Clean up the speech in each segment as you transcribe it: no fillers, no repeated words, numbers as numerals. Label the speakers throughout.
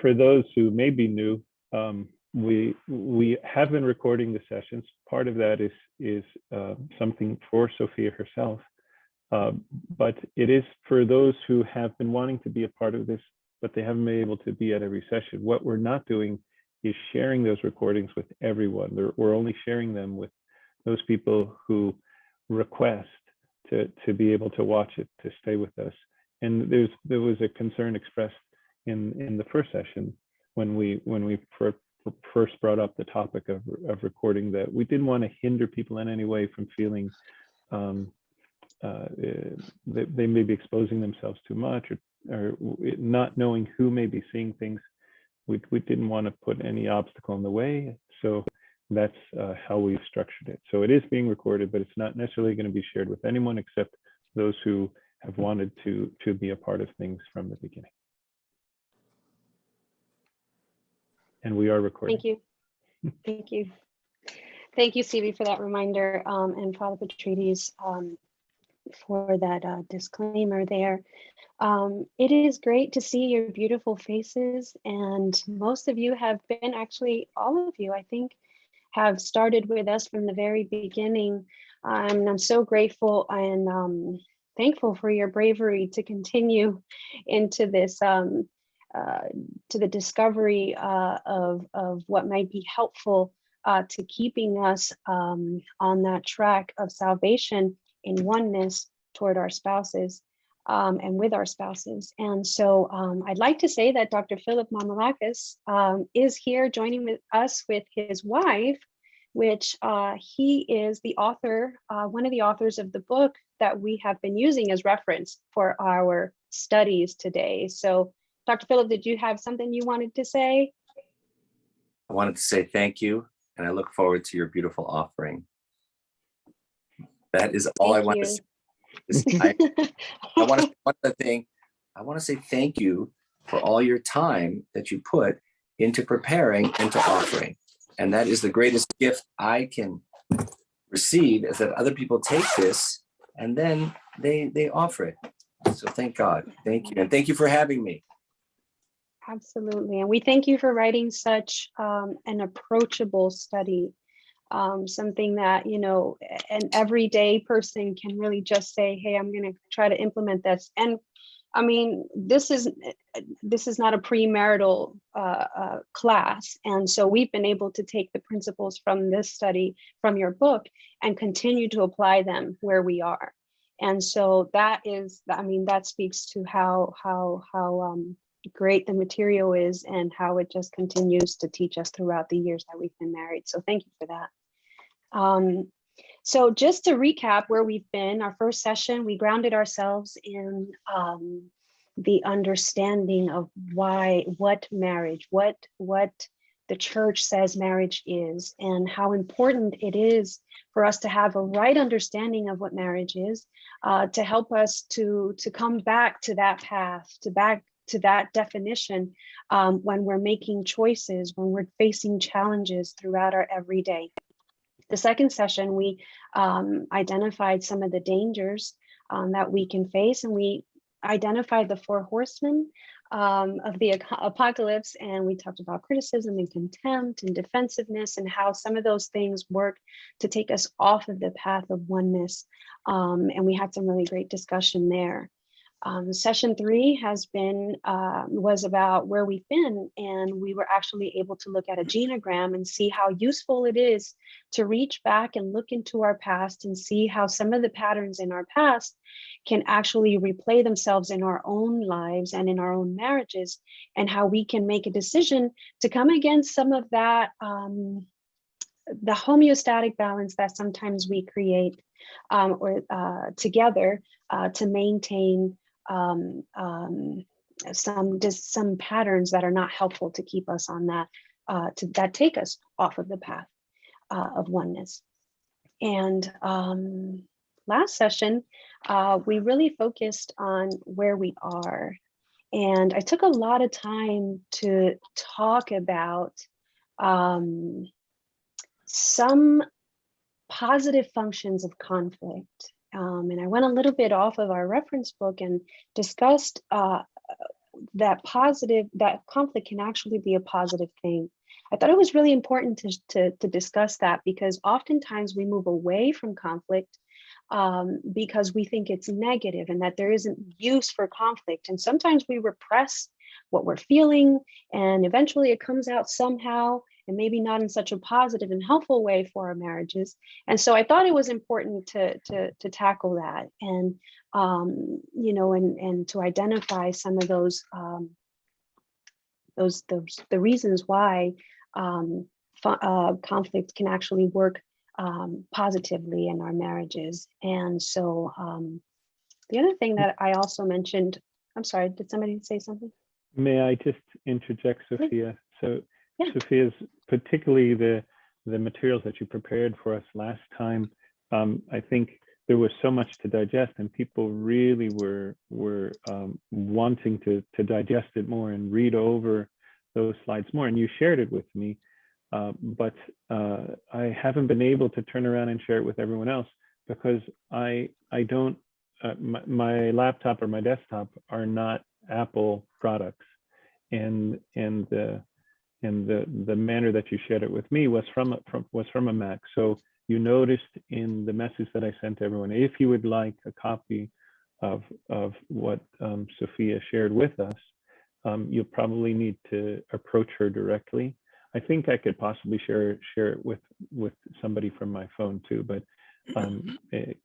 Speaker 1: for those who may be new, we have been recording the sessions. Part of that is something for Sophia herself, but it is for those who have been wanting to be a part of this, but they haven't been able to be at every session. What we're not doing is sharing those recordings with everyone. We're only sharing them with those people who request to be able to watch it, to stay with us. And there was a concern expressed in the first session when we first brought up the topic of recording, that we didn't want to hinder people in any way from feeling that they may be exposing themselves too much, or not knowing who may be seeing things. We didn't want to put any obstacle in the way. So that's how we've structured it. So it is being recorded, but it's not necessarily going to be shared with anyone except those who have wanted to be a part of things from the beginning. And we are recording.
Speaker 2: Thank you. Thank you. Thank you, Stevie, for that reminder, and Father Patrides for that disclaimer there. It is great to see your beautiful faces, and most of you have been, actually all of you, I think, have started with us from the very beginning. I'm so grateful and thankful for your bravery to continue into this, to the discovery of what might be helpful to keeping us on that track of salvation in oneness toward our spouses and with our spouses. And so I'd like to say that Dr. Philip Mamalakis is here joining with us with his wife, which he is the author, one of the authors of the book that we have been using as reference for our studies today. So Dr. Philip, did you have something you wanted to say?
Speaker 3: I wanted to say thank you, and I look forward to your beautiful offering. That is all I want to say. I want to say one other thing. I want to say thank you for all your time that you put into preparing and to offering. And that is the greatest gift I can receive, is that other people take this and then they offer it. So thank God. Thank you. And thank you for having me.
Speaker 2: Absolutely. And we thank you for writing such an approachable study, something that, you know, an everyday person can really just say, hey, I'm going to try to implement this. And I mean, this is not a premarital class. And so we've been able to take the principles from this study, from your book, and continue to apply them where we are. And so that is, I mean, that speaks to how great the material is and how it just continues to teach us throughout the years that we've been married. So thank you for that. So just to recap where we've been, our first session, we grounded ourselves in the understanding of what marriage, what the church says marriage is, and how important it is for us to have a right understanding of what marriage is, to help us to come back to that path, to that definition when we're making choices, when we're facing challenges throughout our everyday. The second session, we identified some of the dangers that we can face, and we identified the 4 horsemen of the apocalypse, and we talked about criticism and contempt and defensiveness, and how some of those things work to take us off of the path of oneness. And we had some really great discussion there. Session 3 was about where we've been, and we were actually able to look at a genogram and see how useful it is to reach back and look into our past and see how some of the patterns in our past can actually replay themselves in our own lives and in our own marriages, and how we can make a decision to come against some of that, the homeostatic balance that sometimes we create together to maintain some patterns that are not helpful to keep us on that, that take us off of the path of oneness. And last session, we really focused on where we are. And I took a lot of time to talk about some positive functions of conflict. And I went a little bit off of our reference book and discussed that conflict can actually be a positive thing. I thought it was really important to discuss that, because oftentimes we move away from conflict because we think it's negative and that there isn't use for conflict. And sometimes we repress what we're feeling, and eventually it comes out somehow, and maybe not in such a positive and helpful way for our marriages. And so I thought it was important to tackle that, and you know, and to identify some of those the reasons why conflict can actually work positively in our marriages. And so the other thing that I also mentioned, I'm sorry, did somebody say something?
Speaker 1: May I just interject, Sophia? So
Speaker 2: Yeah.
Speaker 1: Sophia's, particularly the materials that you prepared for us last time, I think there was so much to digest, and people really were wanting to digest it more and read over those slides more. And you shared it with me, but I haven't been able to turn around and share it with everyone else, because I don't, my laptop or my desktop are not Apple products, and the manner that you shared it with me was from a Mac. So you noticed in the message that I sent to everyone, if you would like a copy of what Sophia shared with us, you'll probably need to approach her directly. I think I could possibly share it with somebody from my phone too, but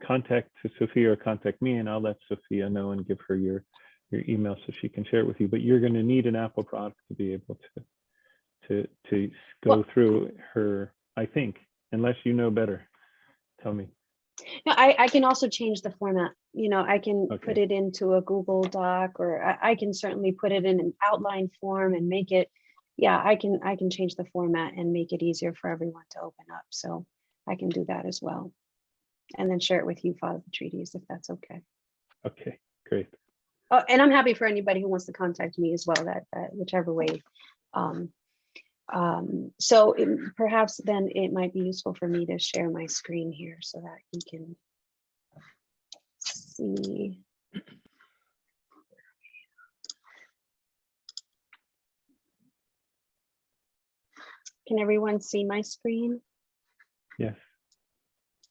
Speaker 1: contact Sophia or contact me, and I'll let Sophia know and give her your email so she can share it with you. But you're going to need an Apple product to be able to go through her, I think, unless you know better. Tell me.
Speaker 2: No, I can also change the format. You know, I can put
Speaker 1: Okay.
Speaker 2: it into a Google Doc, or I can certainly put it in an outline form and make it, yeah, I can change the format and make it easier for everyone to open up. So I can do that as well. And then share it with you, Father Treaties, if that's okay.
Speaker 1: Okay, great.
Speaker 2: Oh, and I'm happy for anybody who wants to contact me as well, that whichever way. So perhaps then it might be useful for me to share my screen here so that you can see. Can everyone see my screen?
Speaker 1: Yes.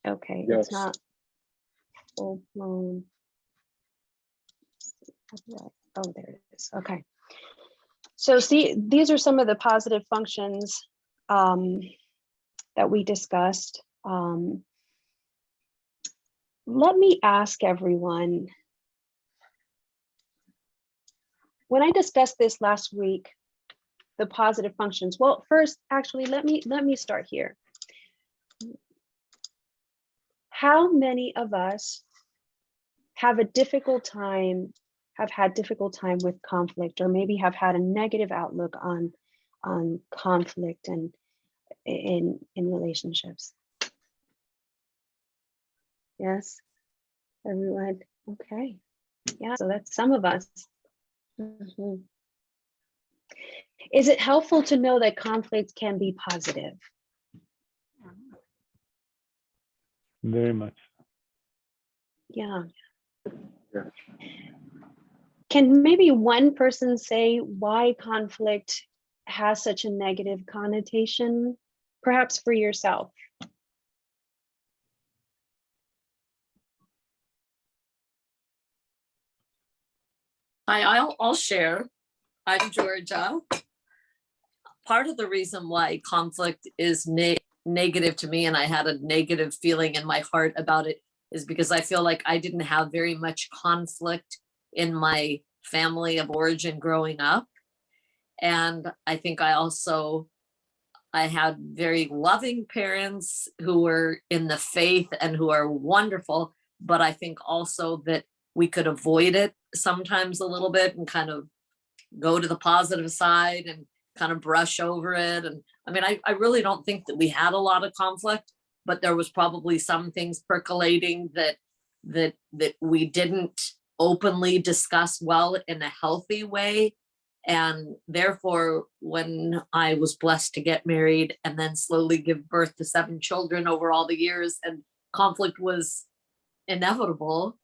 Speaker 2: Okay,
Speaker 3: Yes.
Speaker 2: it's not full blown. Oh, there it is. Okay. So see, these are some of the positive functions that we discussed. Let me ask everyone, when I discussed this last week, the positive functions, well, first, actually, let me start here. How many of us have had difficult time with conflict, or maybe have had a negative outlook on conflict and in relationships? Yes, everyone. Okay. Yeah, so that's some of us. Mhm. Is it helpful to know that conflict can be positive?
Speaker 1: Very much.
Speaker 2: Yeah.
Speaker 3: Yeah.
Speaker 2: Can maybe one person say why conflict has such a negative connotation, perhaps for yourself?
Speaker 4: Hi, I'll share. I'm Georgia. Part of the reason why conflict is negative to me, and I had a negative feeling in my heart about it, is because I feel like I didn't have very much conflict in my family of origin growing up. And I think I had very loving parents who were in the faith and who are wonderful, but I think also that we could avoid it sometimes a little bit and kind of go to the positive side and kind of brush over it. And I mean, I really don't think that we had a lot of conflict, but there was probably some things percolating that we didn't openly discuss well in a healthy way. And therefore, when I was blessed to get married and then slowly give birth to 7 children over all the years, and conflict was inevitable,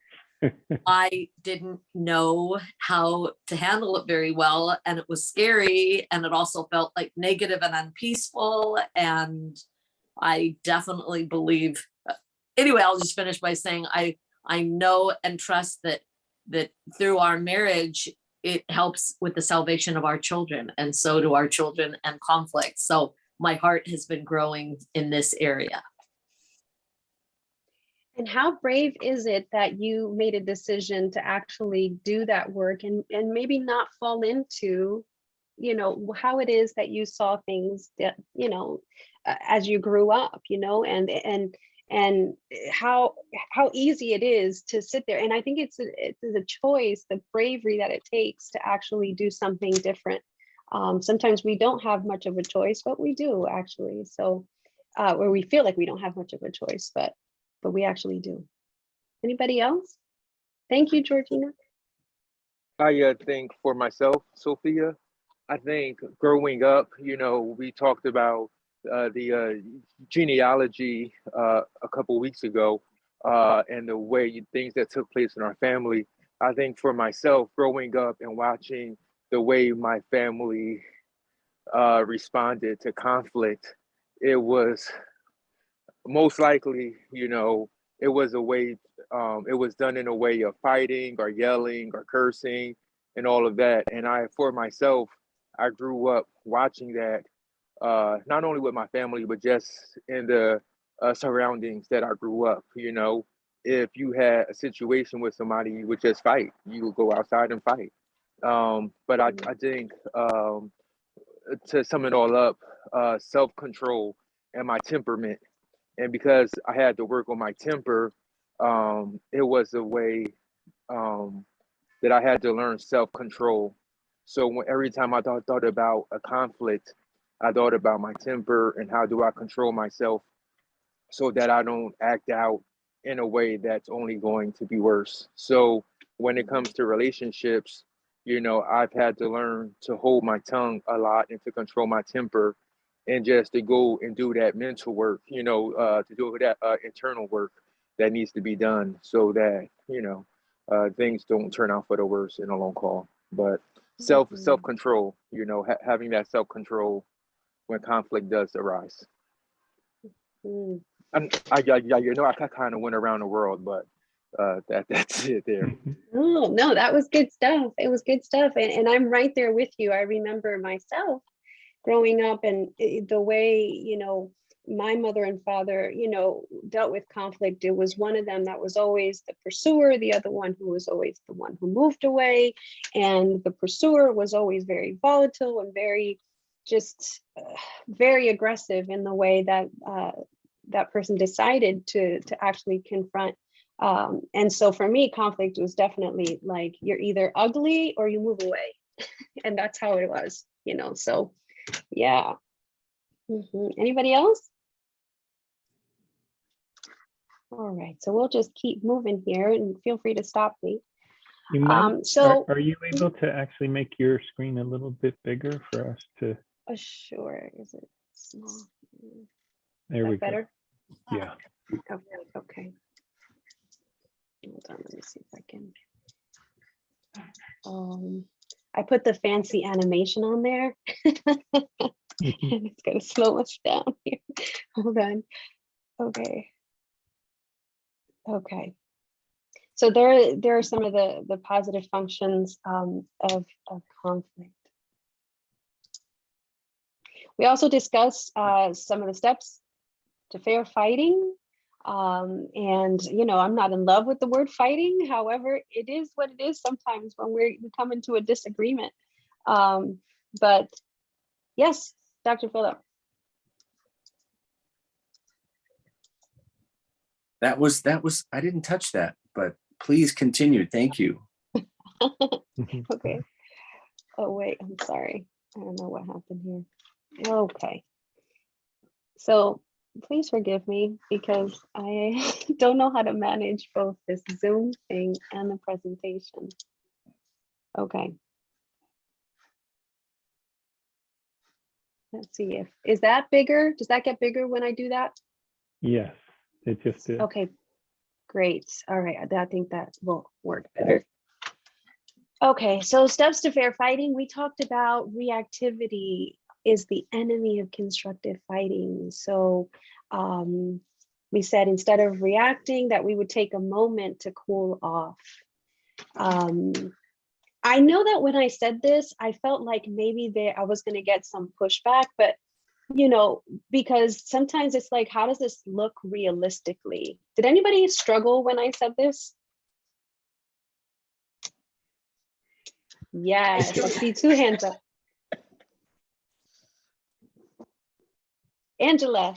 Speaker 4: I didn't know how to handle it very well, and it was scary, and it also felt like negative and unpeaceful. And I definitely believe. Anyway, I'll just finish by saying I know and trust that through our marriage, it helps with the salvation of our children, and so do our children and conflict. So my heart has been growing in this area.
Speaker 2: And how brave is it that you made a decision to actually do that work and maybe not fall into, how it is that you saw things that, as you grew up, and how easy it is to sit there. And I think it's a choice, the bravery that it takes to actually do something different. Sometimes we don't have much of a choice, but we do actually. So, or we feel like we don't have much of a choice, but we actually do. Anybody else? Thank you, Georgina.
Speaker 5: I think for myself, Sophia, I think growing up, we talked about the genealogy a couple weeks ago, and the way things that took place in our family. I think for myself, growing up and watching the way my family responded to conflict, it was most likely, it was a way, it was done in a way of fighting or yelling or cursing and all of that. And for myself, I grew up watching that, not only with my family, but just in the surroundings that I grew up. If you had a situation with somebody, you would just fight. You would go outside and fight. But I think to sum it all up, self-control and my temperament. And because I had to work on my temper, it was a way that I had to learn self-control. So every time I thought about a conflict, I thought about my temper and how do I control myself so that I don't act out in a way that's only going to be worse. So when it comes to relationships, I've had to learn to hold my tongue a lot and to control my temper and just to go and do that mental work, to do that internal work that needs to be done so that, things don't turn out for the worse in a long haul. But self-control, having that self-control when conflict does arise.
Speaker 2: Mm.
Speaker 5: I kind of went around the world, but that's it there.
Speaker 2: Oh, no, that was good stuff. It was good stuff. And I'm right there with you. I remember myself growing up and the way, my mother and father, dealt with conflict. It was one of them that was always the pursuer, the other one who was always the one who moved away. And the pursuer was always very volatile and very, just very aggressive in the way that that person decided to actually confront. And so for me, conflict was definitely like, you're either ugly or you move away. And that's how it was, so yeah. Anybody else? All right, so we'll just keep moving here and feel free to stop me.
Speaker 1: You might,
Speaker 2: So
Speaker 1: are you able to actually make your screen a little bit bigger for us to?
Speaker 2: sure. Is it small?
Speaker 1: There we
Speaker 2: Better?
Speaker 1: go. Yeah.
Speaker 2: Okay. Hold on, let me see if I can. I put the fancy animation on there. And it's gonna slow us down here. Hold on. Okay. So there are some of the positive functions of conflict. We also discussed some of the steps to fair fighting. And I'm not in love with the word fighting. However, it is what it is sometimes when we come into a disagreement. But yes, Dr. Phillip.
Speaker 3: That was, I didn't touch that, but please continue. Thank you.
Speaker 2: Okay. Oh, wait, I'm sorry. I don't know what happened here. Okay. So please forgive me because I don't know how to manage both this Zoom thing and the presentation. Okay. Let's see is that bigger? Does that get bigger when I do that?
Speaker 1: Yes, it just did.
Speaker 2: Okay, Great. All right. I think that will work better. Okay, so steps to fair fighting. We talked about reactivity is the enemy of constructive fighting. So we said instead of reacting that we would take a moment to cool off. I know that when I said this, I felt like maybe I was going to get some pushback, but you know, because sometimes it's like, how does this look realistically? Did anybody struggle when I said this? Yes, I see 2 hands up. Angela.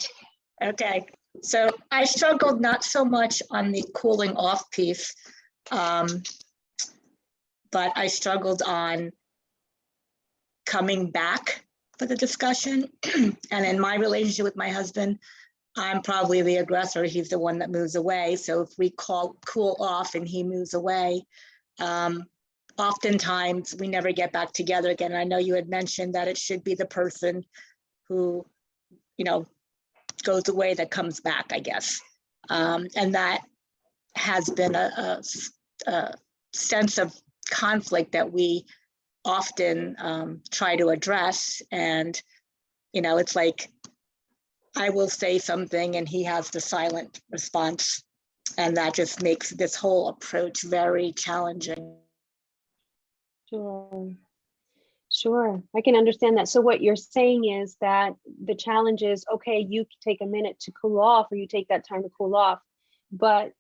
Speaker 6: Okay, so I struggled not so much on the cooling off piece, but I struggled on coming back for the discussion. And in my relationship with my husband, I'm probably the aggressor. He's the one that moves away. So if we cool off and he moves away, oftentimes we never get back together again. I know you had mentioned that it should be the person who, you know, goes away that comes back, I guess. And that has been a sense of conflict that we often try to address. And, you know, it's like, I will say something and he has the silent response. And that just makes this whole approach very challenging.
Speaker 2: Sure, I can understand that. So what you're saying is that the challenge is, okay, you take a minute to cool off, or you take that time to cool off, but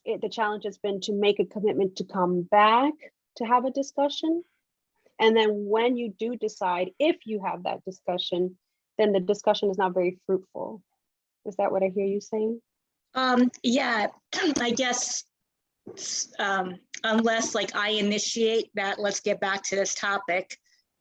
Speaker 2: the challenge has been to make a commitment to come back to have a discussion. And then when you do decide, if you have that discussion, then the discussion is not very fruitful. Is that what I hear you saying?
Speaker 6: Yeah, I guess unless like I initiate that, let's get back to this topic,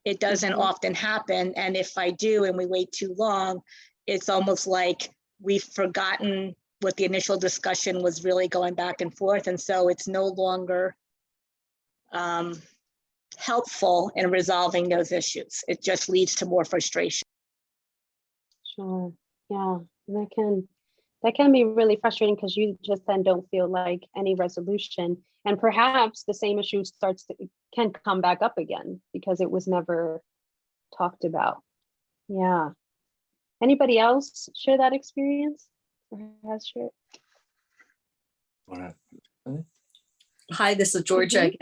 Speaker 6: it doesn't often happen. And if I do and we wait too long, it's almost like we've forgotten what the initial discussion was really going back and forth. And so it's no longer helpful in resolving those issues. It just leads to more frustration.
Speaker 2: Sure, yeah, that can be really frustrating because you just then don't feel like any resolution, and perhaps the same issue can come back up again because it was never talked about. Yeah. Anybody else share that experience or has shared?
Speaker 4: Hi, this is Georgia again.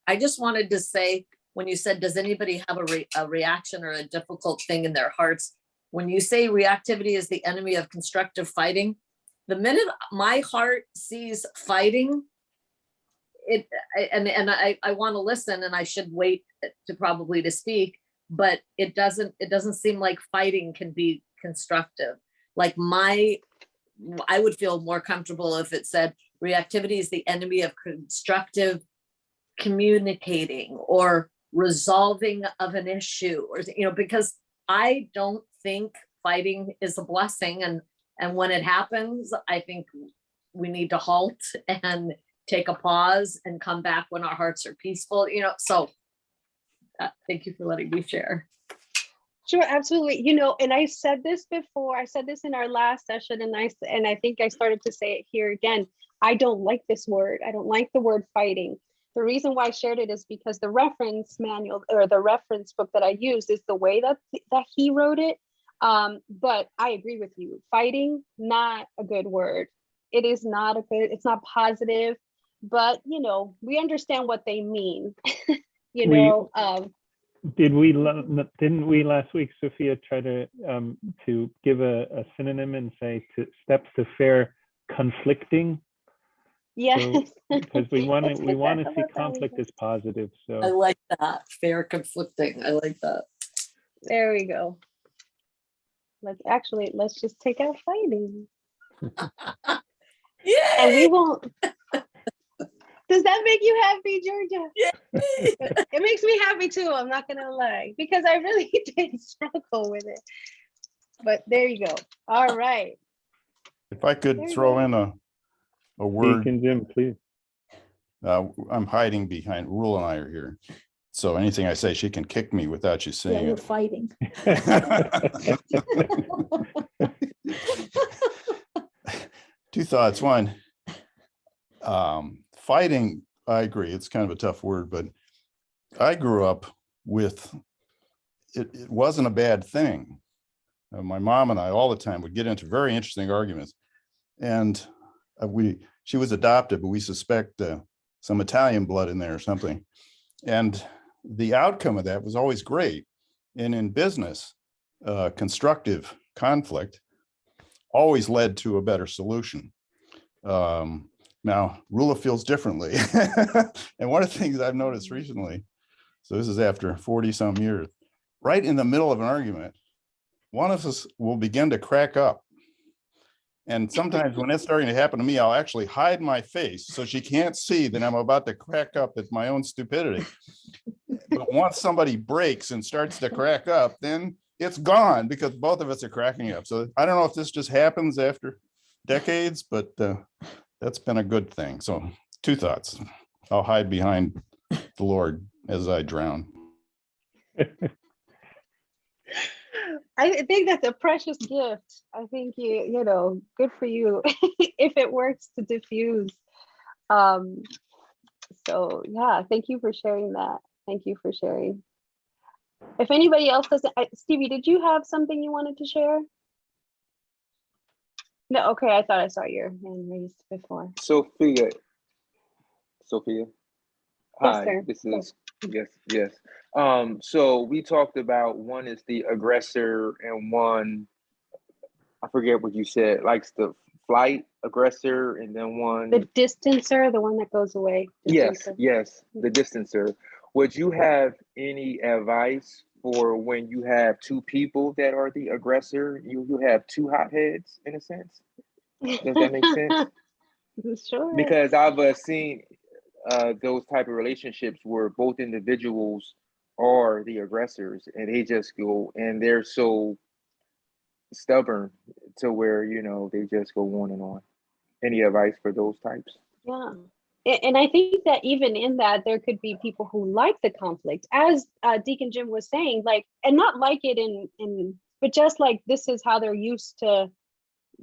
Speaker 4: I just wanted to say, when you said, does anybody have a reaction or a difficult thing in their hearts? When you say reactivity is the enemy of constructive fighting, the minute my heart sees fighting, I want to listen, and I should wait to speak, but it doesn't seem like fighting can be constructive. Like I would feel more comfortable if it said reactivity is the enemy of constructive communicating or resolving of an issue, or, you know, because I don't think fighting is a blessing. And when it happens, I think we need to halt and take a pause and come back when our hearts are peaceful, you know. So thank you for letting me share.
Speaker 2: Sure, absolutely. You know, and I said this before, I said this in our last session, and I think I started to say it here again. I don't like this word. I don't like the word fighting. The reason why I shared it is because the reference manual or the reference book that I used is the way that he wrote it. But I agree with you. Fighting, not a good word. It is not it's not positive, but you know, we understand what they mean. Didn't
Speaker 1: we last week, Sophia, try to give a synonym and say steps to fair conflicting?
Speaker 2: Yes.
Speaker 1: So, because we want to see conflict as positive. So
Speaker 4: I like that, fair conflicting. I like that.
Speaker 2: There we go. Let's just take out fighting.
Speaker 4: Yeah.
Speaker 2: And we won't. Does that make you happy, Georgia? It makes me happy too, I'm not gonna lie, because I really did struggle with it. But there you go. All right.
Speaker 7: If I could throw in a word.
Speaker 1: Deacon Jim, please.
Speaker 7: I'm hiding behind, Rule and I are here. So anything I say, she can kick me without you saying
Speaker 8: Yeah, we're
Speaker 7: it.
Speaker 8: fighting.
Speaker 7: 2 thoughts. One, Fighting, I agree, it's kind of a tough word, but I grew up with, it wasn't a bad thing. My mom and I all the time would get into very interesting arguments. And she was adopted, but we suspect some Italian blood in there or something. And the outcome of that was always great. And in business, constructive conflict always led to a better solution. Now, Rula feels differently. And one of the things I've noticed recently, so this is after 40 some years, right in the middle of an argument, one of us will begin to crack up. And sometimes when it's starting to happen to me, I'll actually hide my face so she can't see that I'm about to crack up at my own stupidity. But once somebody breaks and starts to crack up, then it's gone because both of us are cracking up. So I don't know if this just happens after decades, but that's been a good thing. So 2 thoughts. I'll hide behind the Lord as I drown.
Speaker 2: I think that's a precious gift. I think you know, good for you if it works to diffuse. So yeah, thank you for sharing that. Thank you for sharing. If anybody else doesn't, Stevie, did you have something you wanted to share? No, okay, I thought I saw your hand raised before.
Speaker 5: Sophia.
Speaker 2: Yes,
Speaker 5: Hi,
Speaker 2: sir.
Speaker 5: this is yes. So we talked about one is the aggressor and one, I forget what you said, likes the flight aggressor, and then one.
Speaker 2: The distancer, the one that goes away.
Speaker 5: Yes,
Speaker 2: Distancer.
Speaker 5: the distancer. Would you have any advice for when you have 2 people that are the aggressor? You have 2 hotheads in a sense. Does that make sense?
Speaker 2: Sure.
Speaker 5: Because I've seen those type of relationships where both individuals are the aggressors and they just go and they're so stubborn to where, you know, they just go on and on. Any advice for those types?
Speaker 2: Yeah. And I think that even in that, there could be people who like the conflict, as Deacon Jim was saying, like, and not like it but just like this is how they're used to,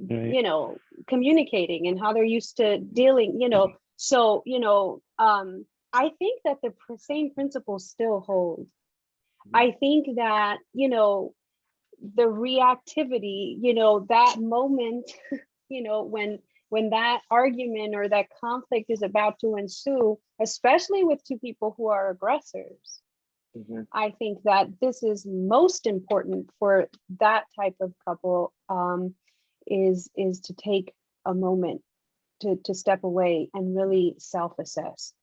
Speaker 2: you know, communicating and how they're used to dealing, you know. So, you know, I think that the same principles still hold. I think that, you know, the reactivity, you know, that moment, you know, when that argument or that conflict is about to ensue, especially with 2 people who are aggressors, I think that this is most important for that type of couple, is to take a moment to step away and really self-assess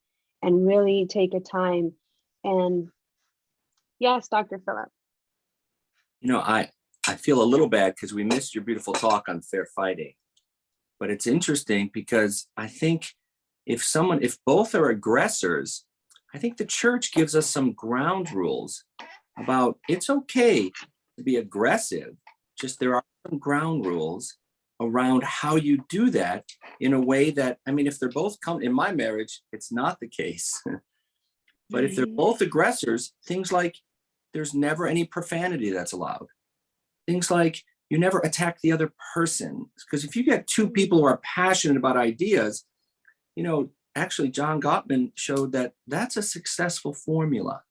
Speaker 2: and really take a time. And yes, Dr. Phillip.
Speaker 3: You know, I feel a little bad because we missed your beautiful talk on fair fighting. But it's interesting because I think if both are aggressors, I think the church gives us some ground rules about it's okay to be aggressive. Just there are some ground rules around how you do that in a way that, I mean, if they're both in my marriage, it's not the case. But if they're both aggressors, things like there's never any profanity that's allowed. Things like you never attack the other person. Because if you get 2 people who are passionate about ideas, you know, actually John Gottman showed that that's a successful formula.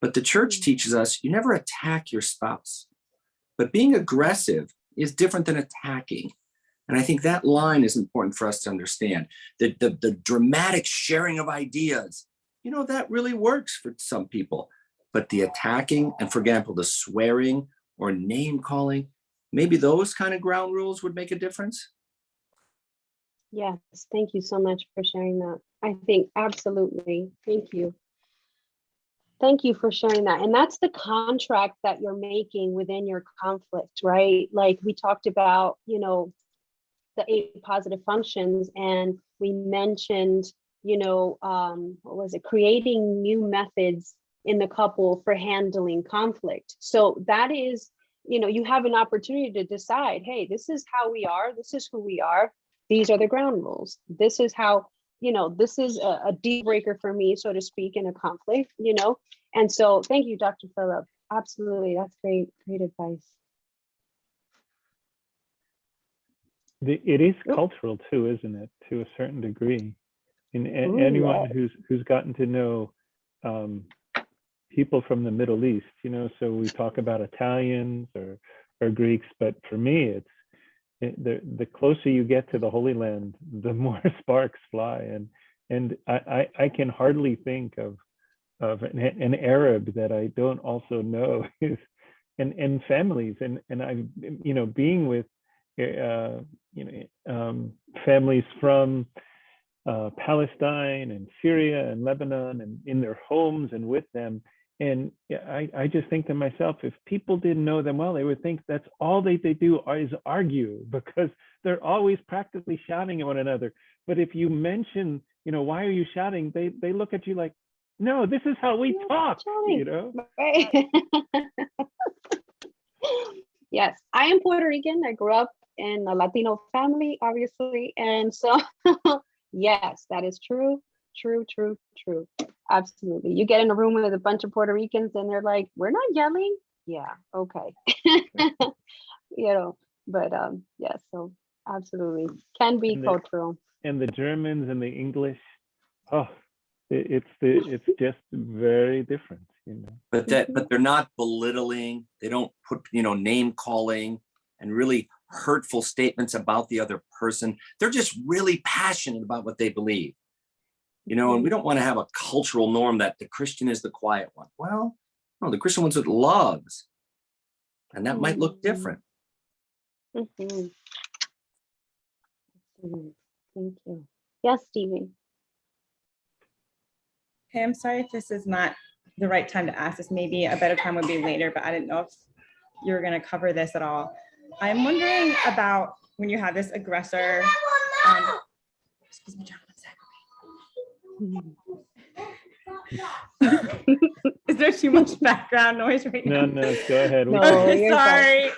Speaker 3: But the church teaches us you never attack your spouse. But being aggressive is different than attacking. And I think that line is important for us to understand. The dramatic sharing of ideas, you know, that really works for some people. But the attacking and, for example, the swearing or name calling, maybe those kind of ground rules would make a difference.
Speaker 2: Yes, thank you so much for sharing that. I think absolutely. Thank you. Thank you for sharing that. And that's the contract that you're making within your conflict, right? Like we talked about, you know, the 8 positive functions, and we mentioned, you know, what was it? Creating new methods in the couple for handling conflict. So that is, you know, you have an opportunity to decide, hey, this is how we are. This is who we are. These are the ground rules. This is how, you know, this is a deal breaker for me, so to speak, in a conflict, you know? And so thank you, Dr. Phillip. Absolutely. That's great advice.
Speaker 1: It is cultural too, isn't it? To a certain degree.
Speaker 2: Ooh,
Speaker 1: anyone
Speaker 2: yeah.
Speaker 1: who's gotten to know people from the Middle East, so we talk about Italians or Greeks, but for me, the closer you get to the Holy Land, the more sparks fly, and I can hardly think of an Arab that I don't also know is, and families, and I being with families from Palestine and Syria and Lebanon, and in their homes and with them. And I just think to myself, if people didn't know them well, they would think that's all they do is argue, because they're always practically shouting at one another. But if you mention, why are you shouting? They look at you like, no, this is how we talk,
Speaker 2: Right. Yes, I am Puerto Rican. I grew up in a Latino family, obviously. And so, yes, that is true. True. Absolutely. You get in a room with a bunch of Puerto Ricans and they're like, we're not yelling. Yeah, okay. But yes, so absolutely can be cultural.
Speaker 1: And the Germans and the English, it's just very different,
Speaker 3: But they're not belittling. They don't put, name calling and really hurtful statements about the other person. They're just really passionate about what they believe. And we don't want to have a cultural norm that the Christian is the quiet one. Well, no, the Christian one's with loves. And that might look different.
Speaker 2: Thank you. Yes, Stevie.
Speaker 8: Hey, I'm sorry if this is not the right time to ask this. Maybe a better time would be later, but I didn't know if you were going to cover this at all. I'm wondering about when you have this aggressor. Excuse me, John, 1 second. Is there too much background noise right now?
Speaker 1: No, go ahead.
Speaker 2: No,
Speaker 8: Okay, sorry.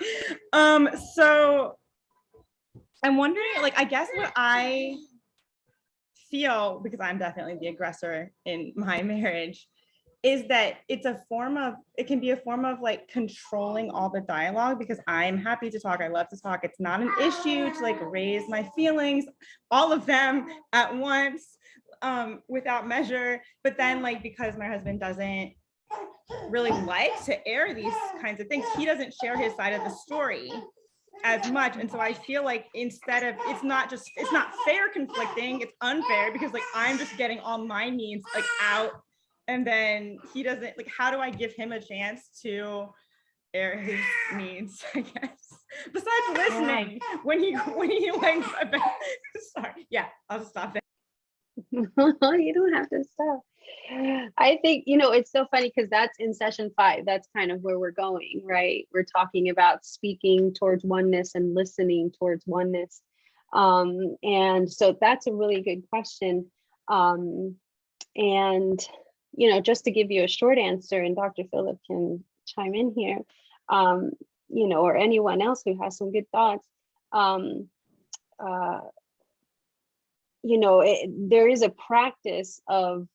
Speaker 8: So I'm wondering, I guess what I feel, because I'm definitely the aggressor in my marriage, is that it can be a form of controlling all the dialogue, because I'm happy to talk. I love to talk. It's not an issue to raise my feelings, all of them at once, without measure. But then because my husband doesn't really like to air these kinds of things, he doesn't share his side of the story as much. And so I feel like instead of, it's not fair conflicting, it's unfair, because I'm just getting all my needs out, and then he doesn't, how do I give him a chance to air his needs, I guess, besides listening when he sorry, yeah, I'll just stop there.
Speaker 2: You don't have to stop. I think, it's so funny because that's in session 5. That's kind of where we're going, right? We're talking about speaking towards oneness and listening towards oneness. And so that's a really good question. And, just to give you a short answer, and Dr. Phillip can chime in here, or anyone else who has some good thoughts. There is a practice of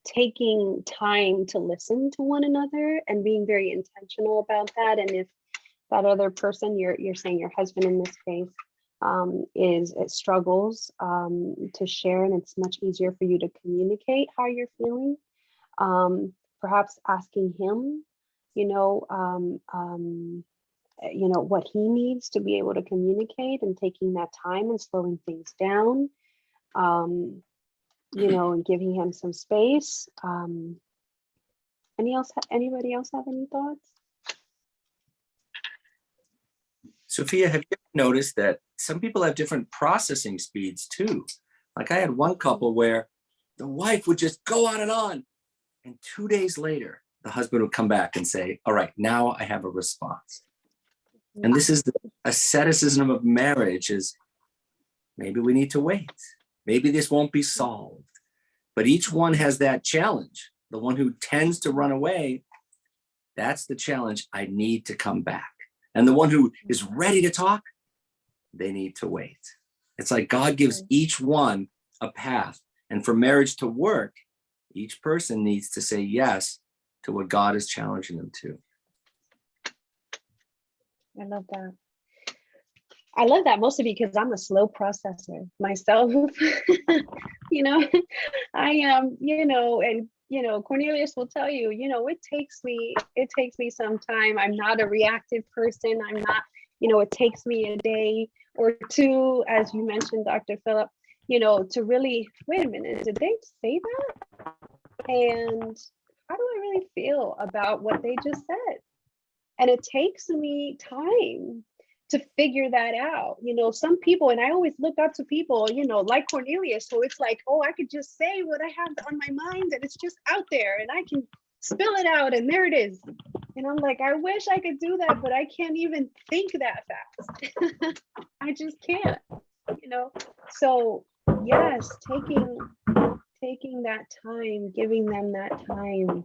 Speaker 2: taking time to listen to one another and being very intentional about that. And if that other person, you're saying your husband in this case, struggles to share, and it's much easier for you to communicate how you're feeling, perhaps asking him, what he needs to be able to communicate, and taking that time and slowing things down, and giving him some space. Anybody else have any thoughts?
Speaker 3: Sophia, have you noticed that some people have different processing speeds too? I had one couple where the wife would just go on, and 2 days later, the husband would come back and say, all right, now I have a response. And this is the asceticism of marriage, is maybe we need to wait. Maybe this won't be solved. But each one has that challenge. The one who tends to run away, that's the challenge. I need to come back. And the one who is ready to talk, they need to wait. It's like God gives each one a path. And for marriage to work, each person needs to say yes to what God is challenging them to.
Speaker 2: I love that. I love that mostly because I'm a slow processor myself. You know, I am, and Cornelius will tell you, it takes me some time. I'm not a reactive person. I'm not, it takes me a day or two, as you mentioned, Dr. Phillip, to really, wait a minute, did they say that? And how do I really feel about what they just said? And it takes me time to figure that out. Some people, and I always look up to people, like Cornelius, so it's like, oh, I could just say what I have on my mind and it's just out there and I can spill it out and there it is. And I'm like, I wish I could do that, but I can't even think that fast. I just can't, So yes, taking that time, giving them that time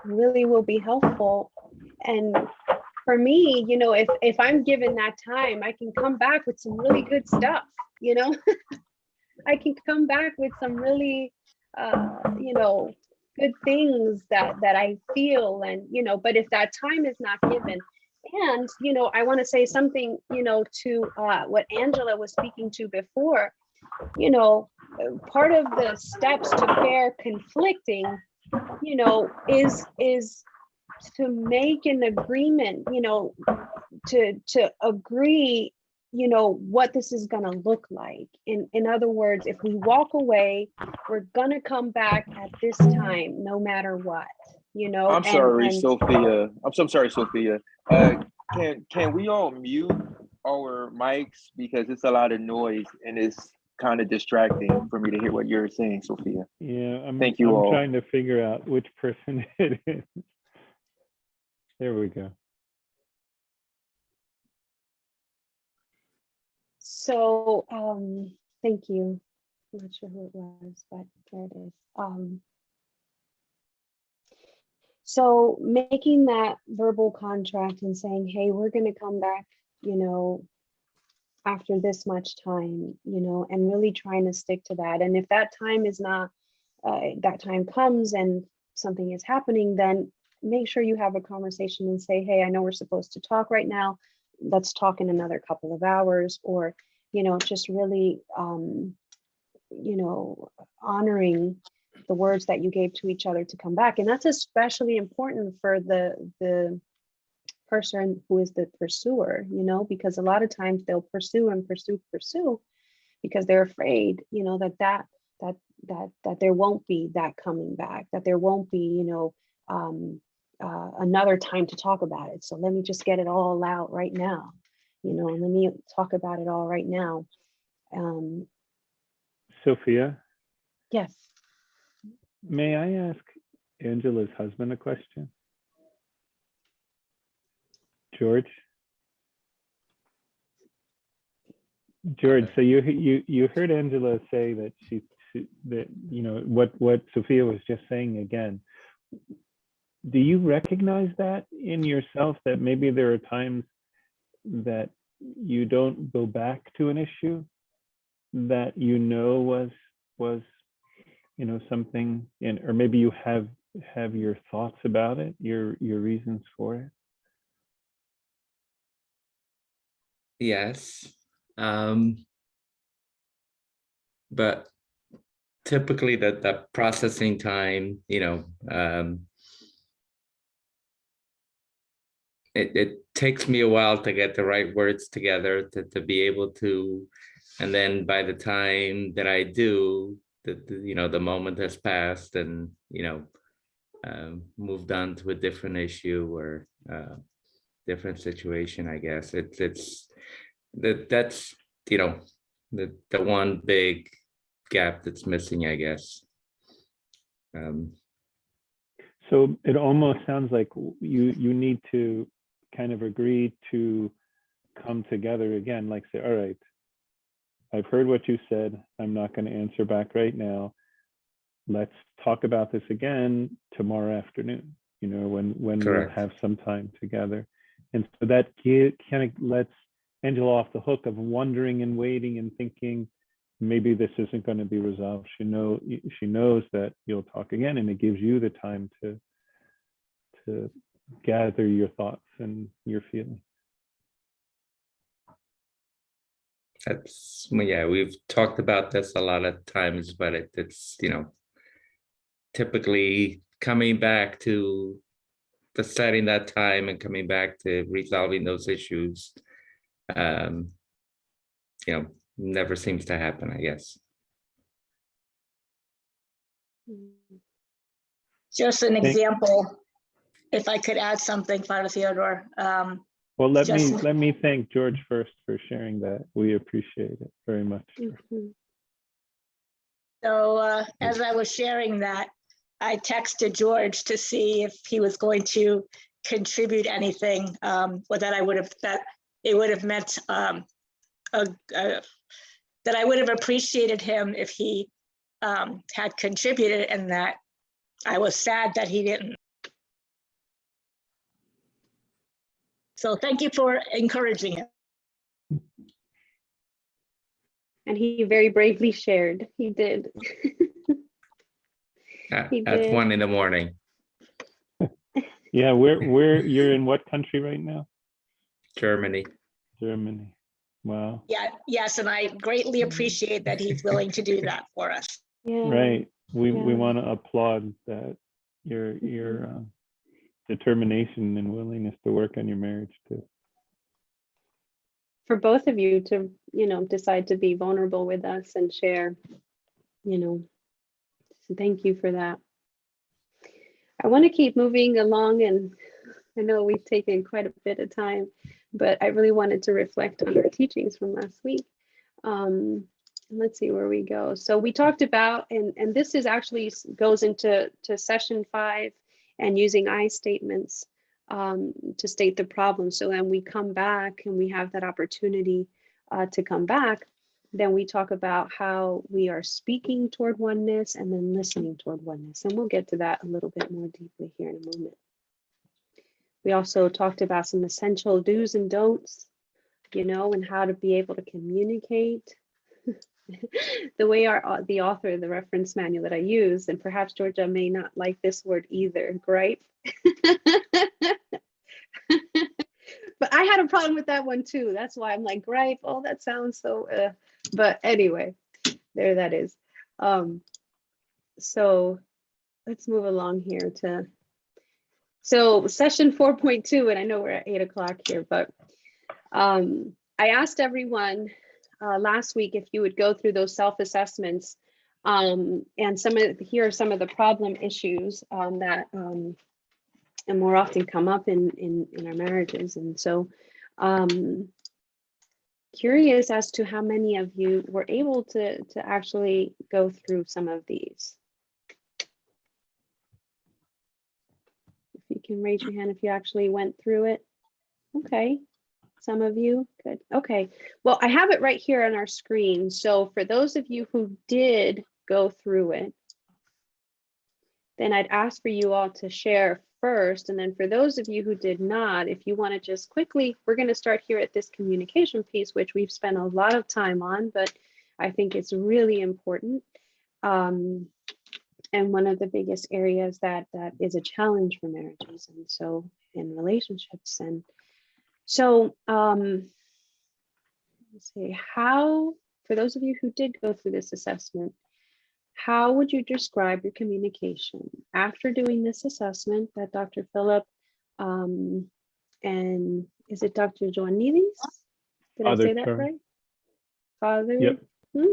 Speaker 2: really will be helpful. And for me, if I'm given that time, I can come back with some really good stuff, I can come back with some really, good things that I feel. And, but if that time is not given, and, I want to say something, to what Angela was speaking to before, part of the steps to pair conflicting, is to make an agreement, to agree, what this is going to look like. In other words, if we walk away, we're going to come back at this time, no matter what,
Speaker 5: I'm sorry, Sophia. I'm so sorry, Sophia. Can we all mute our mics because it's a lot of noise and it's kind of distracting for me to hear what you're saying, Sophia.
Speaker 1: Yeah, I'm
Speaker 5: all.
Speaker 1: trying to figure out which person it is. There we go.
Speaker 2: So thank you. I'm not sure who it was, but there it is. So making that verbal contract and saying, hey, we're going to come back, after this much time, and really trying to stick to that. And if that time is not, that time comes and something is happening, then make sure you have a conversation and say, hey, I know we're supposed to talk right now. Let's talk in another couple of hours, or, just really, honoring the words that you gave to each other to come back. And that's especially important for the person who is the pursuer, because a lot of times they'll pursue and pursue because they're afraid, that there won't be that coming back, that there won't be, another time to talk about it. So let me just get it all out right now, and let me talk about it all right now.
Speaker 1: Sophia?
Speaker 2: Yes.
Speaker 1: May I ask Angela's husband a question? George? George, so you heard Angela say that that what Sophia was just saying again. Do you recognize that in yourself, that maybe there are times that you don't go back to an issue that was something in, or maybe you have your thoughts about it, your reasons for it?
Speaker 9: Yes. But typically the processing time, it takes me a while to get the right words together to be able to, and then by the time that I do, the moment has passed and, moved on to a different issue or different situation, I guess. That's the one big gap that's missing, I guess.
Speaker 1: So it almost sounds like you need to kind of agree to come together again, like say, all right, I've heard what you said. I'm not going to answer back right now. Let's talk about this again tomorrow afternoon, when we'll have some time together. And so that kind of lets Angela off the hook of wondering and waiting and thinking, maybe this isn't going to be resolved. She knows that you'll talk again, and it gives you the time to gather your thoughts and your feelings.
Speaker 9: That's, well, yeah, we've talked about this a lot of times, but it's, typically coming back to setting that time and coming back to resolving those issues, um, never seems to happen, I guess.
Speaker 6: Just an
Speaker 1: Thank-
Speaker 6: example, if I could add something, Father Theodore.
Speaker 1: Well, let
Speaker 6: just-
Speaker 1: me thank George first for sharing that. We appreciate it very much.
Speaker 2: Mhm.
Speaker 6: So as I was sharing that, I texted George to see if he was going to contribute anything, or that it would have meant that I would have appreciated him if he had contributed, and that I was sad that he didn't. So thank you for encouraging him.
Speaker 2: And he very bravely shared. He did. He
Speaker 9: At
Speaker 2: did.
Speaker 9: 1 a.m.
Speaker 1: Yeah, you're in what country right now?
Speaker 9: Germany.
Speaker 1: Germany. Wow.
Speaker 6: Yeah, yes, and I greatly appreciate that he's willing to do that for us.
Speaker 2: Yeah.
Speaker 1: Right. We
Speaker 2: Yeah.
Speaker 1: want to applaud that your determination and willingness to work on your marriage too.
Speaker 2: For both of you to, decide to be vulnerable with us and share, so thank you for that. I want to keep moving along, and I know we've taken quite a bit of time, but I really wanted to reflect on our teachings from last week. Let's see where we go. So we talked about, and this is actually goes into session 5, and using I statements to state the problem. So when we come back and we have that opportunity to come back, then we talk about how we are speaking toward oneness and then listening toward oneness. And we'll get to that a little bit more deeply here in a moment. We also talked about some essential do's and don'ts, and how to be able to communicate. The way the author of the reference manual that I use, and perhaps Georgia may not like this word either, gripe. But I had a problem with that one too. That's why I'm like, gripe. Oh, that sounds so. But anyway, there that is. So let's move along here so session 4.2, and I know we're at 8 o'clock here, but I asked everyone last week if you would go through those self-assessments, and here are some of the problem issues that and more often come up in our marriages. And so curious as to how many of you were able to actually go through some of these. If you can raise your hand if you actually went through it. Okay, some of you, good. Okay, well, I have it right here on our screen. So for those of you who did go through it, then I'd ask for you all to share first. And then for those of you who did not, if you want to just quickly, we're going to start here at this communication piece, which we've spent a lot of time on, but I think it's really important. And one of the biggest areas that is a challenge for marriages, and so in relationships. And so let's see, how, for those of you who did go through this assessment, how would you describe your communication after doing this assessment that Dr. Philip and is it Dr. Joanidis? Did I say that right? Father?
Speaker 1: Yep.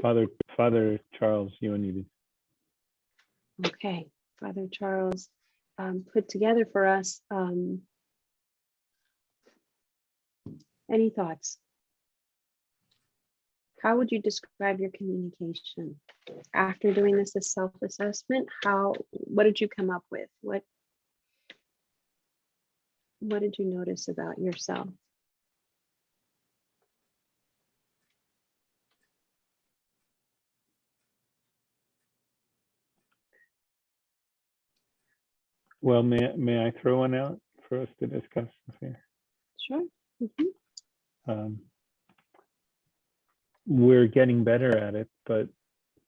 Speaker 1: Father Charles Ioannidis.
Speaker 2: Okay, Father Charles put together for us. Any thoughts? How would you describe your communication after doing this as self-assessment? What did you come up with? What did you notice about yourself?
Speaker 1: Well, may I throw one out for us to discuss here?
Speaker 2: Sure.
Speaker 1: We're getting better at it, but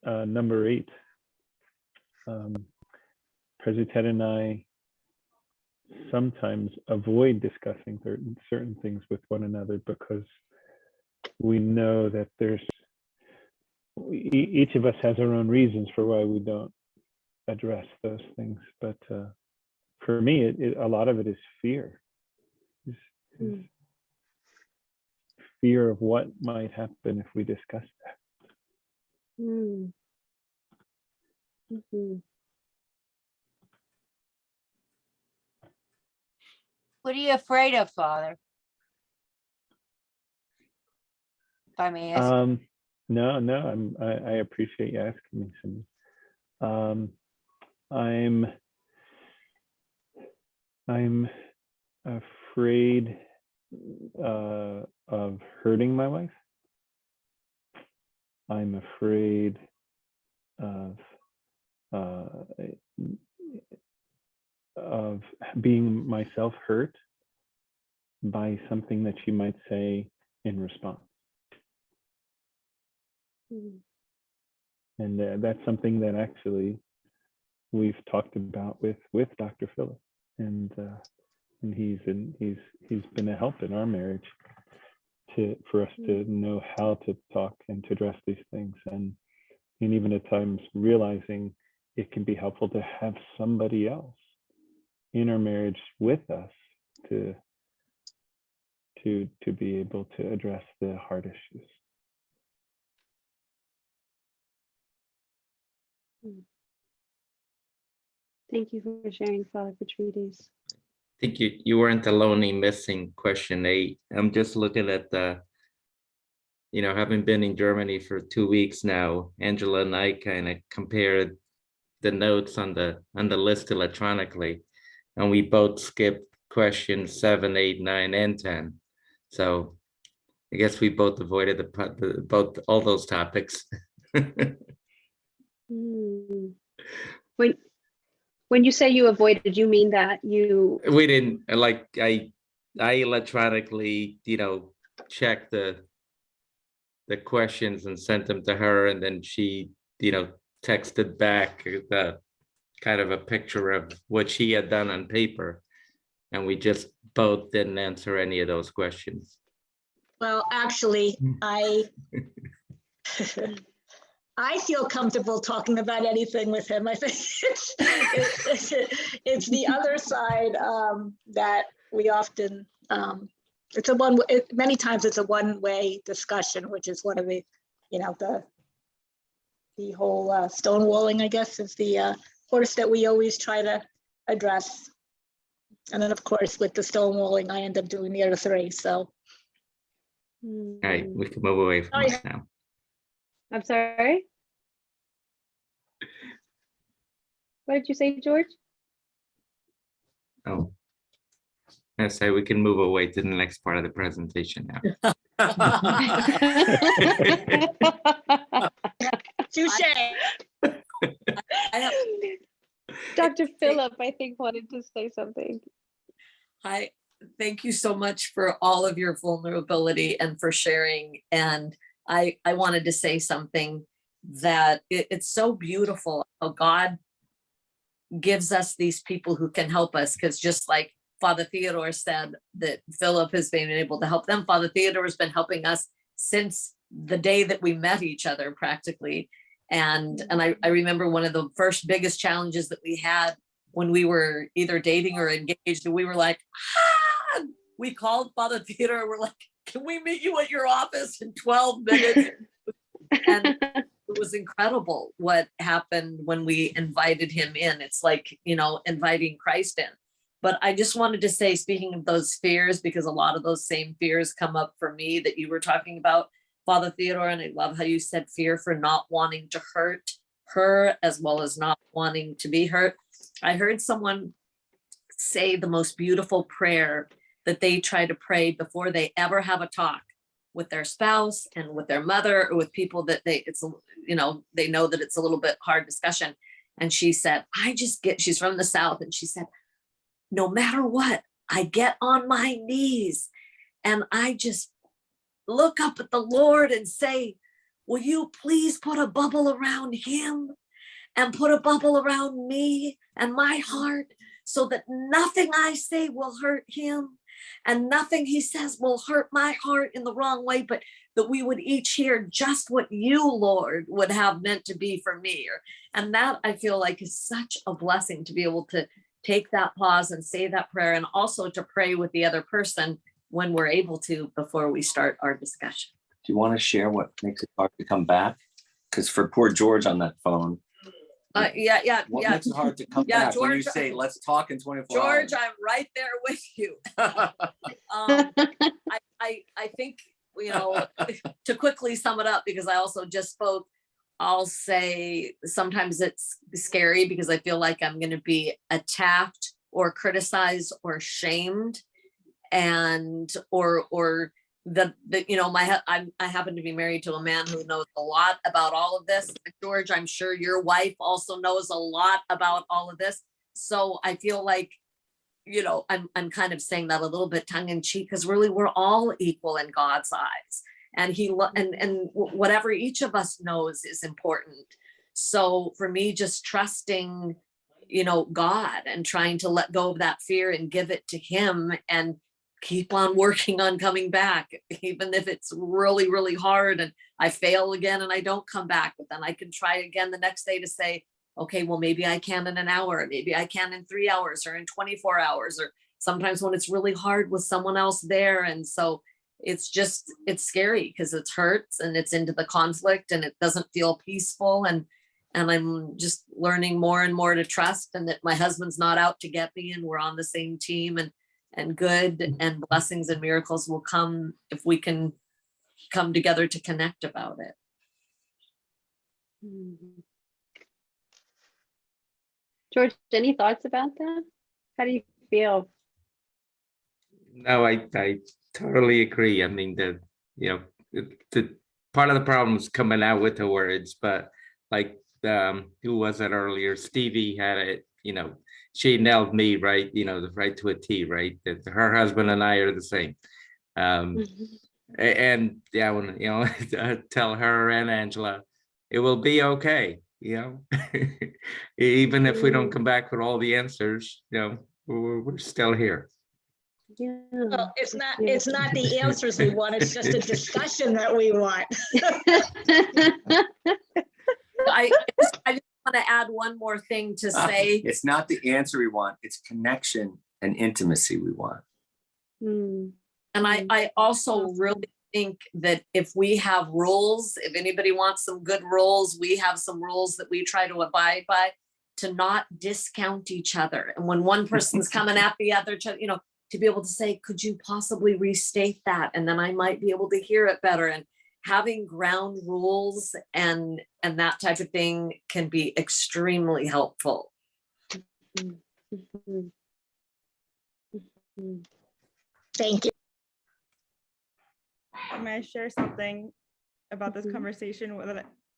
Speaker 1: number 8, President Ted and I sometimes avoid discussing certain things with one another because we know that each of us has our own reasons for why we don't address those things. But for me, a lot of it is fear. Is fear of what might happen if we discuss that.
Speaker 10: What are you afraid of, Father? If I may ask.
Speaker 1: No, I appreciate you asking me, Cindy. I'm afraid of hurting my wife. I'm afraid of being myself hurt by something that she might say in response. And that's something that actually we've talked about with Dr. Philip, and he's been a help in our marriage for us to know how to talk and to address these things, and even at times realizing it can be helpful to have somebody else in our marriage with us to be able to address the hard issues.
Speaker 2: Thank you for sharing, Father Patrides.
Speaker 9: I think you weren't alone in missing question 8. I'm just looking at the, having been in Germany for 2 weeks now, Angela and I kind of compared the notes on the list electronically, and we both skipped questions 7, 8, 9, and 10. So I guess we both avoided both all those topics.
Speaker 2: When you say you avoided, you mean that you?
Speaker 9: We didn't I electronically, checked the questions and sent them to her, and then she, texted back the kind of a picture of what she had done on paper, and we just both didn't answer any of those questions.
Speaker 6: Well, actually, I feel comfortable talking about anything with him. I think it's the other side that we often, many times it's a one-way discussion, which is one of the, the whole stonewalling, I guess, is the course that we always try to address. And then, of course, with the stonewalling, I end up doing the other 3, so.
Speaker 9: All right, we can move away from this now.
Speaker 2: I'm sorry. What did you say, George?
Speaker 9: Oh, I say we can move away to the next part of the presentation now.
Speaker 6: Touché.
Speaker 2: Dr. Philip, I think, wanted to say something.
Speaker 4: Hi, thank you so much for all of your vulnerability and for sharing. And I wanted to say something that it's so beautiful how God gives us these people who can help us, because just like Father Theodore said that Philip has been able to help them, Father Theodore has been helping us since the day that we met each other practically. And I remember one of the first biggest challenges that we had when we were either dating or engaged, and we were like, we called Father Theodore, we're like, can we meet you at your office in 12 minutes? And it was incredible what happened when we invited him in. It's like, inviting Christ in. But I just wanted to say, speaking of those fears, because a lot of those same fears come up for me that you were talking about, Father Theodore, and I love how you said fear for not wanting to hurt her as well as not wanting to be hurt. I heard someone say the most beautiful prayer that they try to pray before they ever have a talk with their spouse and with their mother or with people that they know that it's a little bit hard discussion. And she said, she's from the South, and she said, no matter what, I get on my knees and I just look up at the Lord and say, will you please put a bubble around him and put a bubble around me and my heart, so that nothing I say will hurt him and nothing he says will hurt my heart in the wrong way, but that we would each hear just what you, Lord, would have meant to be for me. And that I feel like is such a blessing to be able to take that pause and say that prayer, and also to pray with the other person when we're able to before we start our discussion.
Speaker 3: Do you want to share what makes it hard to come back? Because for poor George on that phone, what makes it hard to come back George, when you say, let's talk in 24 hours?
Speaker 4: George, I'm right there with you. I think, you know, to quickly sum it up, because I also just spoke, I'll say sometimes it's scary because I feel like I'm going to be attacked or criticized or shamed, and or that you know, I happen to be married to a man who knows a lot about all of this. George, I'm sure your wife also knows a lot about all of this. So I feel like, you know, I'm kind of saying that a little bit tongue in cheek, because really we're all equal in God's eyes, and and whatever each of us knows is important. So for me, just trusting, you know, God and trying to let go of that fear and give it to him and keep on working on coming back, even if it's really, really hard and I fail again and I don't come back, but then I can try again the next day to say, okay, well, maybe I can in an hour, maybe I can in 3 hours or in 24 hours, or sometimes when it's really hard with someone else there. And so it's scary because it hurts and it's into the conflict and it doesn't feel peaceful. And I'm just learning more and more to trust, and that my husband's not out to get me and we're on the same team, and good and blessings and miracles will come if we can come together to connect about it.
Speaker 2: George, any thoughts about that? How do you feel?
Speaker 9: No, I totally agree. I mean, the part of the problem is coming out with the words, but like, who was it earlier? Stevie had it, you know, she nailed me right, you know, right to a T, right? That her husband and I are the same. And yeah, when, you know, tell her and Angela, it will be okay, you know, even if we don't come back with all the answers, you know, we're still here.
Speaker 2: Yeah.
Speaker 6: Well, it's not the answers we want, it's just a discussion that we want.
Speaker 4: I just want to add one more thing to say.
Speaker 3: It's not the answer we want, it's connection and intimacy we want.
Speaker 2: Mm.
Speaker 4: And I also really think that if we have rules, if anybody wants some good rules, we have some rules that we try to abide by, to not discount each other. And when one person's coming at the other, you know, to be able to say, could you possibly restate that? And then I might be able to hear it better. And having ground rules and that type of thing can be extremely helpful.
Speaker 6: Thank you.
Speaker 8: May I share something about this conversation?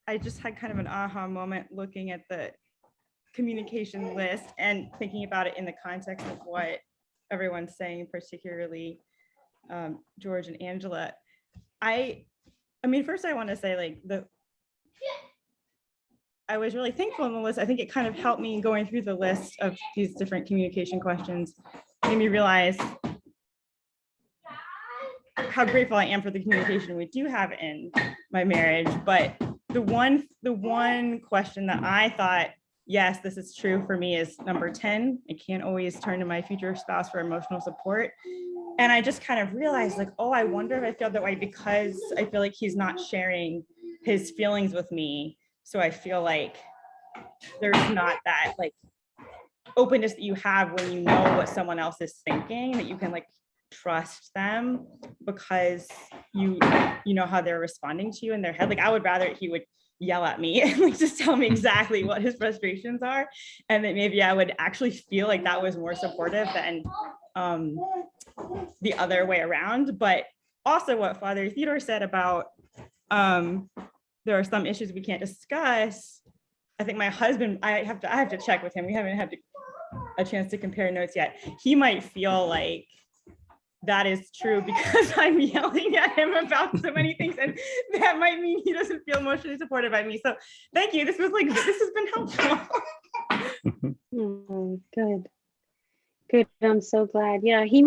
Speaker 8: I just had kind of an aha moment looking at the communication list and thinking about it in the context of what everyone's saying, particularly George and Angela. I mean, first I want to say, like, I was really thankful in the list. I think it kind of helped me going through the list of these different communication questions, made me realize how grateful I am for the communication we do have in my marriage. But the one question that I thought, yes, this is true for me, is number 10. I can't always turn to my future spouse for emotional support. And I just kind of realized, like, oh, I wonder if I feel that way because I feel like he's not sharing his feelings with me. So I feel like there's not that, like, openness that you have when you know what someone else is thinking, that you can, like, trust them because you know how they're responding to you in their head. Like, I would rather he would yell at me and, like, just tell me exactly what his frustrations are, and that maybe I would actually feel like that was more supportive than the other way around. But also what Father Theodore said about there are some issues we can't discuss. I think my husband, I have to check with him. We haven't had a chance to compare notes yet. He might feel like that is true because I'm yelling at him about so many things, and that might mean he doesn't feel emotionally supported by me. So thank you. This has been helpful.
Speaker 2: Oh, good. Good. I'm so glad. Yeah, he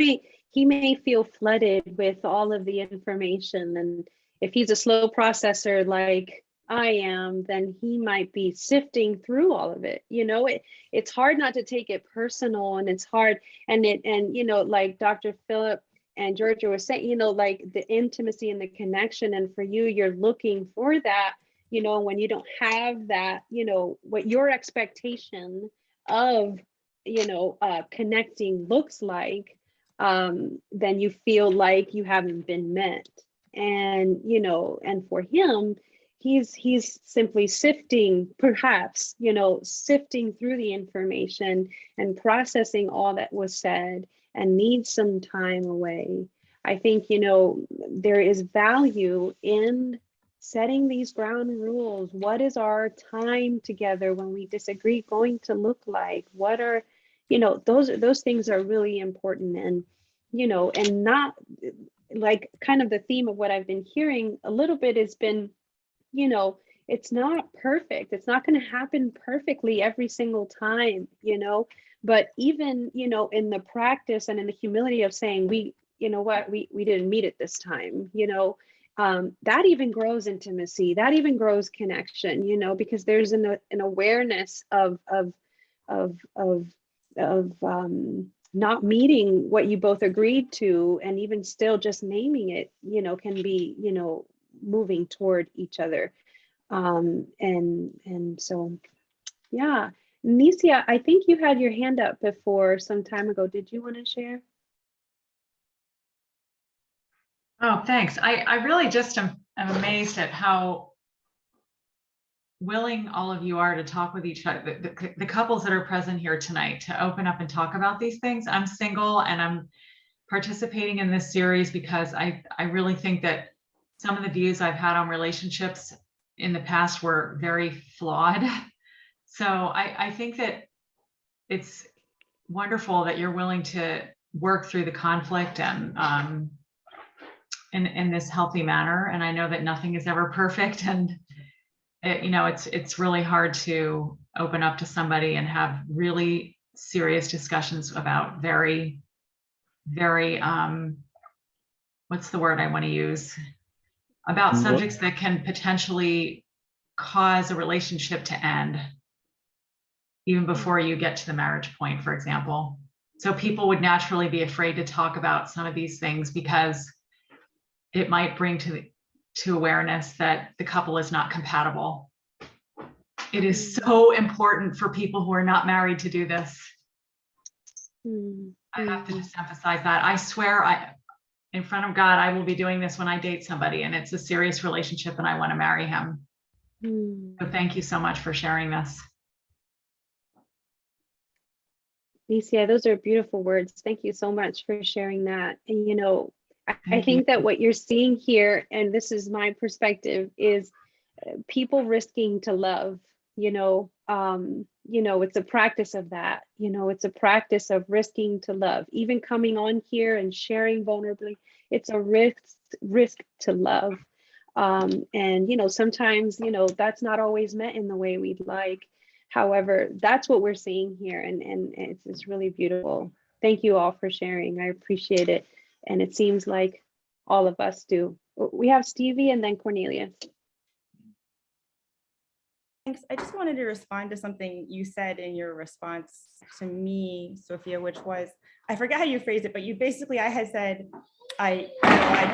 Speaker 2: may feel flooded with all of the information, and if he's a slow processor like I am, then he might be sifting through all of it. It's hard not to take it personal, and it's hard, and like Dr. Philip and Georgia were saying, like the intimacy and the connection, and for you, you're looking for that, when you don't have that, what your expectation of connecting looks like, then you feel like you haven't been met. And and for him, he's simply sifting, perhaps, sifting through the information and processing all that was said, and needs some time away. I think there is value in setting these ground rules. What is our time together when we disagree going to look like? What are, those things are really important. And and not, like, kind of the theme of what I've been hearing a little bit has been, it's not perfect. It's not going to happen perfectly every single time, but even, in the practice and in the humility of saying, we didn't meet it this time, that even grows intimacy, that even grows connection, because there's an awareness of not meeting what you both agreed to, and even still just naming it, can be, moving toward each other. And so, yeah. Nisia, I think you had your hand up before some time ago. Did you want to share?
Speaker 11: Oh, thanks. I really just am amazed at how willing all of you are to talk with each other, the couples that are present here tonight, to open up and talk about these things. I'm single and I'm participating in this series because I really think that some of the views I've had on relationships in the past were very flawed. So I think that it's wonderful that you're willing to work through the conflict and in this healthy manner. And I know that nothing is ever perfect, and it's really hard to open up to somebody and have really serious discussions about very, very what's the word I want to use, about subjects that can potentially cause a relationship to end even before you get to the marriage point, for example. So people would naturally be afraid to talk about some of these things because it might bring to awareness that the couple is not compatible. It is so important for people who are not married to do this. I have to just emphasize that. I swear, in front of God, I will be doing this when I date somebody and it's a serious relationship and I want to marry him. So thank you so much for sharing this.
Speaker 2: Nisia, those are beautiful words. Thank you so much for sharing that. And I think that what you're seeing here, and this is my perspective, is people risking to love. It's a practice of that. It's a practice of risking to love. Even coming on here and sharing vulnerably, it's a risk to love. And sometimes that's not always met in the way we'd like. However, that's what we're seeing here, and it's really beautiful. Thank you all for sharing. I appreciate it. And it seems like all of us do. We have Stevie and then Cornelius.
Speaker 8: Thanks. I just wanted to respond to something you said in your response to me, Sophia, which was, I forget how you phrased it, but I had said, I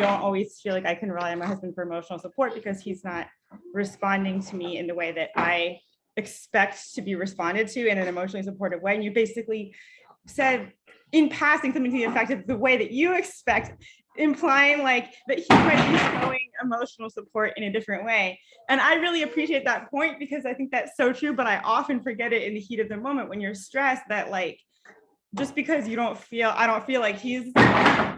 Speaker 8: don't always feel like I can rely on my husband for emotional support because he's not responding to me in the way that I expect to be responded to in an emotionally supportive way. And you basically said in passing something to the effect of the way that you expect, implying like that he might be showing emotional support in a different way. And I really appreciate that point because I think that's so true, but I often forget it in the heat of the moment when you're stressed, that like, just because I don't feel like he's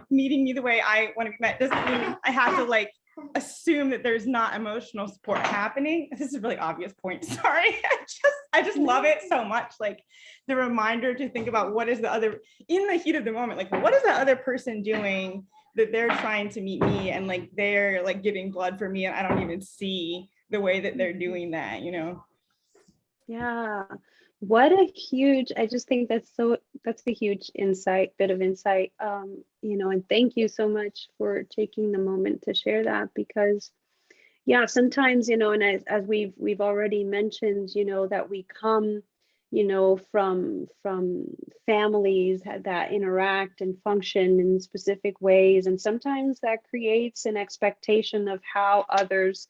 Speaker 8: meeting me the way I want to be met doesn't mean I have to like assume that there's not emotional support happening. This is a really obvious point. Sorry. I just love it so much. Like the reminder to think about what is the other, in the heat of the moment, like what is the other person doing that they're trying to meet me, and like they're like giving blood for me and I don't even see the way that they're doing that,
Speaker 2: Yeah. What a huge, I just think that's so that's a huge bit of insight. And thank you so much for taking the moment to share that, because yeah, sometimes, and as we've already mentioned, that we come, from families that interact and function in specific ways. And sometimes that creates an expectation of how others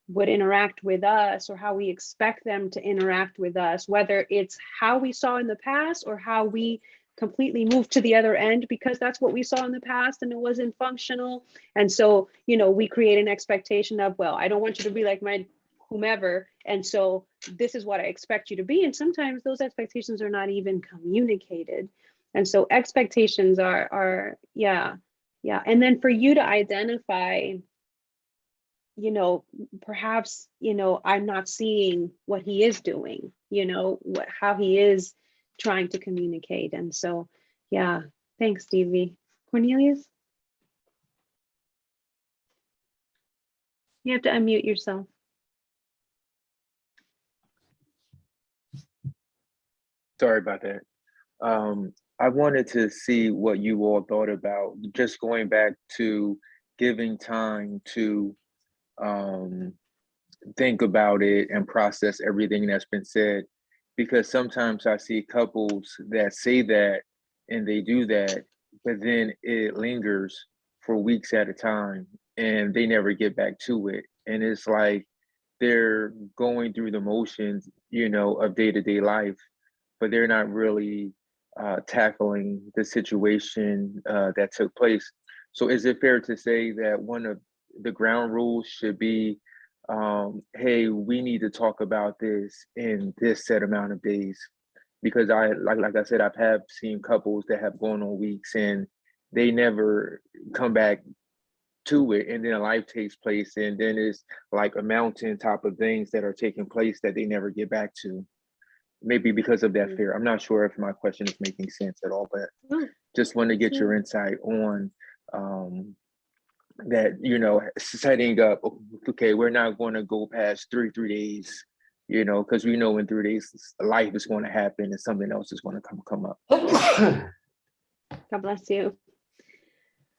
Speaker 2: would interact with us, or how we expect them to interact with us, whether it's how we saw in the past or how we completely moved to the other end because that's what we saw in the past and it wasn't functional. And so, we create an expectation of, well, I don't want you to be like my whomever, and so this is what I expect you to be. And sometimes those expectations are not even communicated. And so expectations are yeah. And then for you to identify, perhaps, I'm not seeing what he is doing, how he is trying to communicate. And so, yeah, thanks, Stevie. Cornelius? You have to unmute yourself.
Speaker 5: Sorry about that. I wanted to see what you all thought about just going back to giving time to think about it and process everything that's been said, because sometimes I see couples that say that and they do that, but then it lingers for weeks at a time and they never get back to it. And it's like they're going through the motions, of day-to-day life, but they're not really tackling the situation that took place. So is it fair to say that one of the ground rules should be, hey, we need to talk about this in this set amount of days? Because like I said, have seen couples that have gone on weeks and they never come back to it, and then life takes place, and then it's like a mountain top of things that are taking place that they never get back to. Maybe because of that fear. I'm not sure if my question is making sense at all, but just want to get your insight on that, setting up, okay, we're not going to go past three days, because we know in 3 days life is going to happen and something else is going to come up.
Speaker 2: God bless you.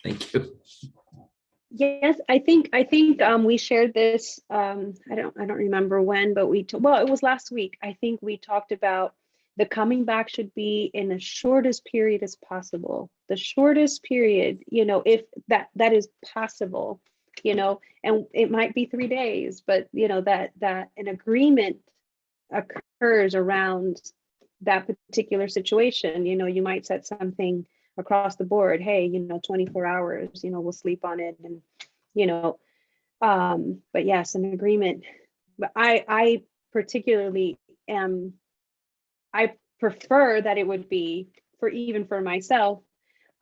Speaker 9: Thank you.
Speaker 2: Yes, I think we shared this. I don't remember when, but it was last week. I think we talked about the coming back should be in the shortest period as possible. The shortest period, if that is possible, and it might be 3 days, but that an agreement occurs around that particular situation. You might set something across the board, hey, 24 hours, we'll sleep on it. And, but yes, an agreement. But I particularly I prefer that it would be even for myself,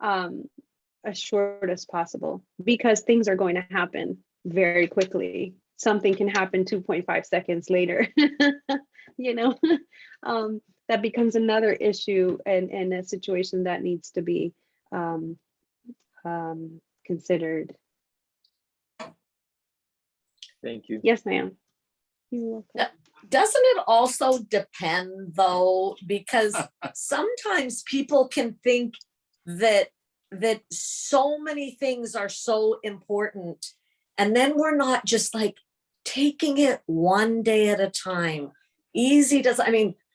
Speaker 2: as short as possible, because things are going to happen very quickly. Something can happen 2.5 seconds later, that becomes another issue and a situation that needs to be considered.
Speaker 5: Thank you.
Speaker 2: Yes, ma'am. You're welcome.
Speaker 4: Doesn't it also depend though, because sometimes people can think that so many things are so important, and then we're not just like taking it one day at a time.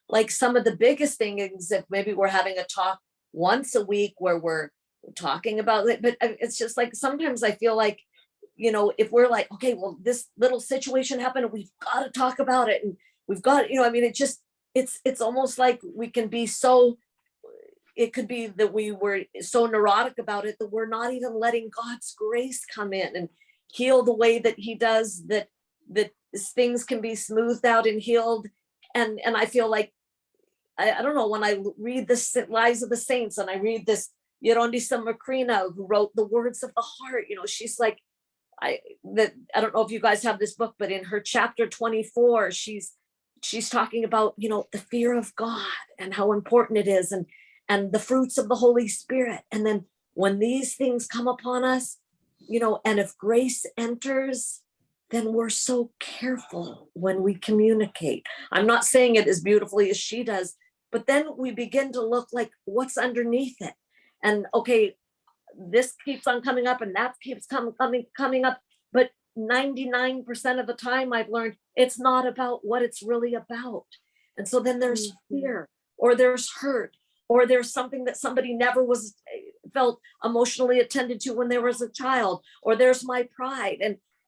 Speaker 4: Like some of the biggest things that maybe we're having a talk once a week where we're talking about it, but it's just like sometimes I feel like, if we're like, okay, well, this little situation happened and we've got to talk about it, and we've got, it's almost like we can be so, it could be that we were so neurotic about it that we're not even letting God's grace come in and heal the way that he does, that things can be smoothed out and healed. And I feel like, I don't know, when I read the Lives of the Saints and I read this Yorondisa Macrina, who wrote The Words of the Heart, she's like, I don't know if you guys have this book, but in her chapter 24, she's talking about, the fear of God and how important it is, and the fruits of the Holy Spirit. And then when these things come upon us, and if grace enters, then we're so careful when we communicate. I'm not saying it as beautifully as she does, but then we begin to look like what's underneath it. And okay, this keeps on coming up and that keeps coming up. But 99% of the time I've learned it's not about what it's really about. And so then there's fear, or there's hurt, or there's something that somebody never felt emotionally attended to when they was a child, or there's my pride.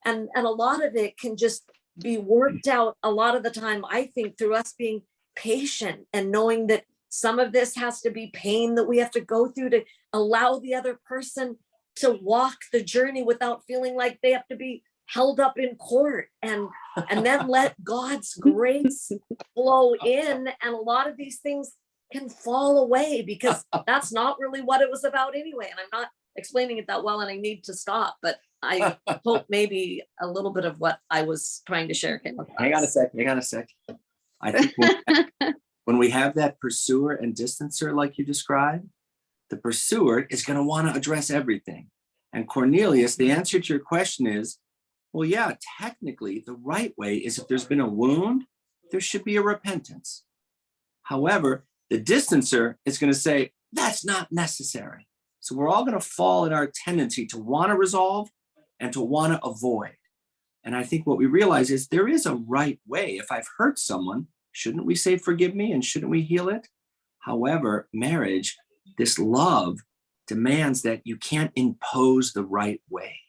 Speaker 4: And a lot of it can just be worked out a lot of the time, I think, through us being patient and knowing that some of this has to be pain that we have to go through to allow the other person to walk the journey without feeling like they have to be held up in court, and then let God's grace flow in. And a lot of these things can fall away because that's not really what it was about anyway. And I'm not explaining it that well, and I need to stop, but I hope maybe a little bit of what I was trying to share came across.
Speaker 3: Hang on a sec. I think when we have that pursuer and distancer like you described, the pursuer is going to want to address everything. And Cornelius, the answer to your question is, well, yeah, technically the right way is if there's been a wound, there should be a repentance. However, the distancer is going to say, that's not necessary. So we're all going to fall in our tendency to want to resolve and to want to avoid. And I think what we realize is there is a right way. If I've hurt someone, shouldn't we say, forgive me, and shouldn't we heal it? However, marriage, this love demands that you can't impose the right way.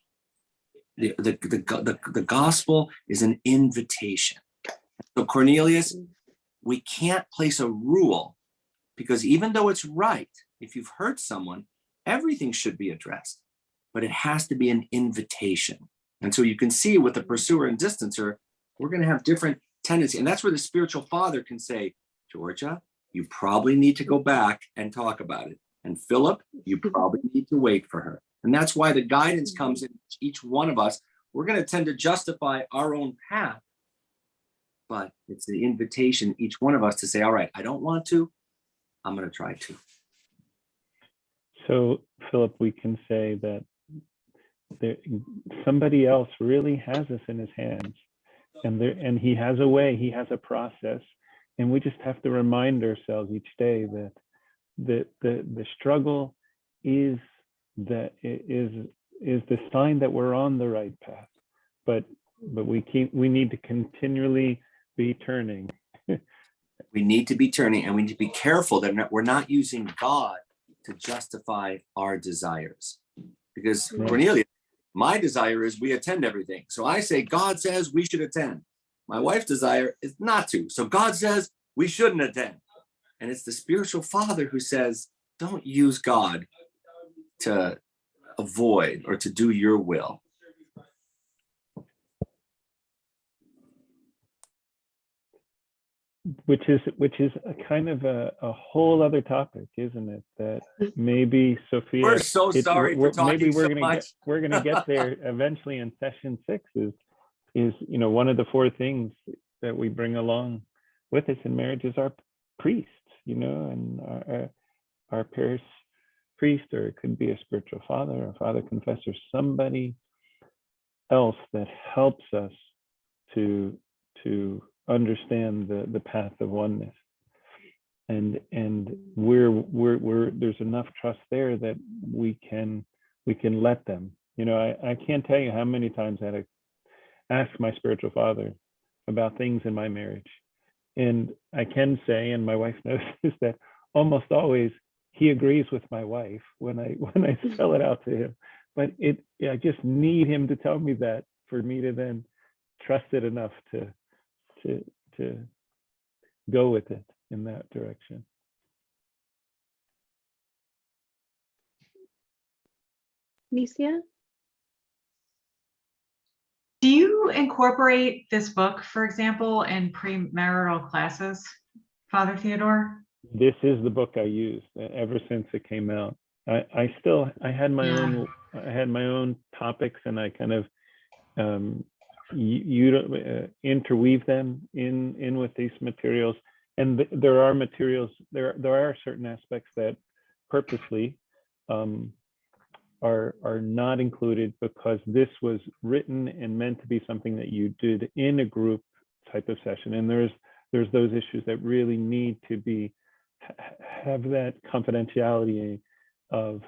Speaker 3: The gospel is an invitation. So Cornelius, we can't place a rule, because even though it's right, if you've hurt someone, everything should be addressed, but it has to be an invitation. And so you can see with the pursuer and distancer, we're going to have different tendencies. And that's where the spiritual father can say, Georgia, you probably need to go back and talk about it. And Philip, you probably need to wait for her. And that's why the guidance comes in each one of us. We're going to tend to justify our own path, but it's the invitation, each one of us, to say, all right, I don't want to, I'm going to try to.
Speaker 1: So, Philip, we can say that somebody else really has us in his hands, and he has a way, he has a process, and we just have to remind ourselves each day that the struggle is the sign that we're on the right path, but we need to continually be turning.
Speaker 3: We need to be turning, and we need to be careful that we're not using God to justify our desires. Because Cornelius, my desire is we attend everything. So I say, God says we should attend. My wife's desire is not to. So God says we shouldn't attend. And it's the spiritual father who says, don't use God to avoid or to do your will.
Speaker 1: Which is a kind of a whole other topic, isn't it? That maybe Sophia.
Speaker 3: We're so sorry for talking
Speaker 1: maybe we're
Speaker 3: so much.
Speaker 1: we're gonna get there eventually in session 6. Is one of the 4 things that we bring along with us in marriage is our priests, and our parish priest, or it could be a spiritual father, or a father confessor, somebody else that helps us to understand the path of oneness, and we're there's enough trust there that we can let them. I can't tell you how many times I had to ask my spiritual father about things in my marriage, and I can say, and my wife knows, is that almost always he agrees with my wife when I spell it out to him, but I just need him to tell me that for me to then trust it enough to go with it in that direction.
Speaker 2: Nicia?
Speaker 11: Do you incorporate this book, for example, in premarital classes, Father Theodore?
Speaker 1: This is the book I used ever since it came out. I had my own topics, and I kind of interweave them in with these materials. And there are materials, there are certain aspects that purposely are not included, because this was written and meant to be something that you did in a group type of session. And there's those issues that really need to be have that confidentiality of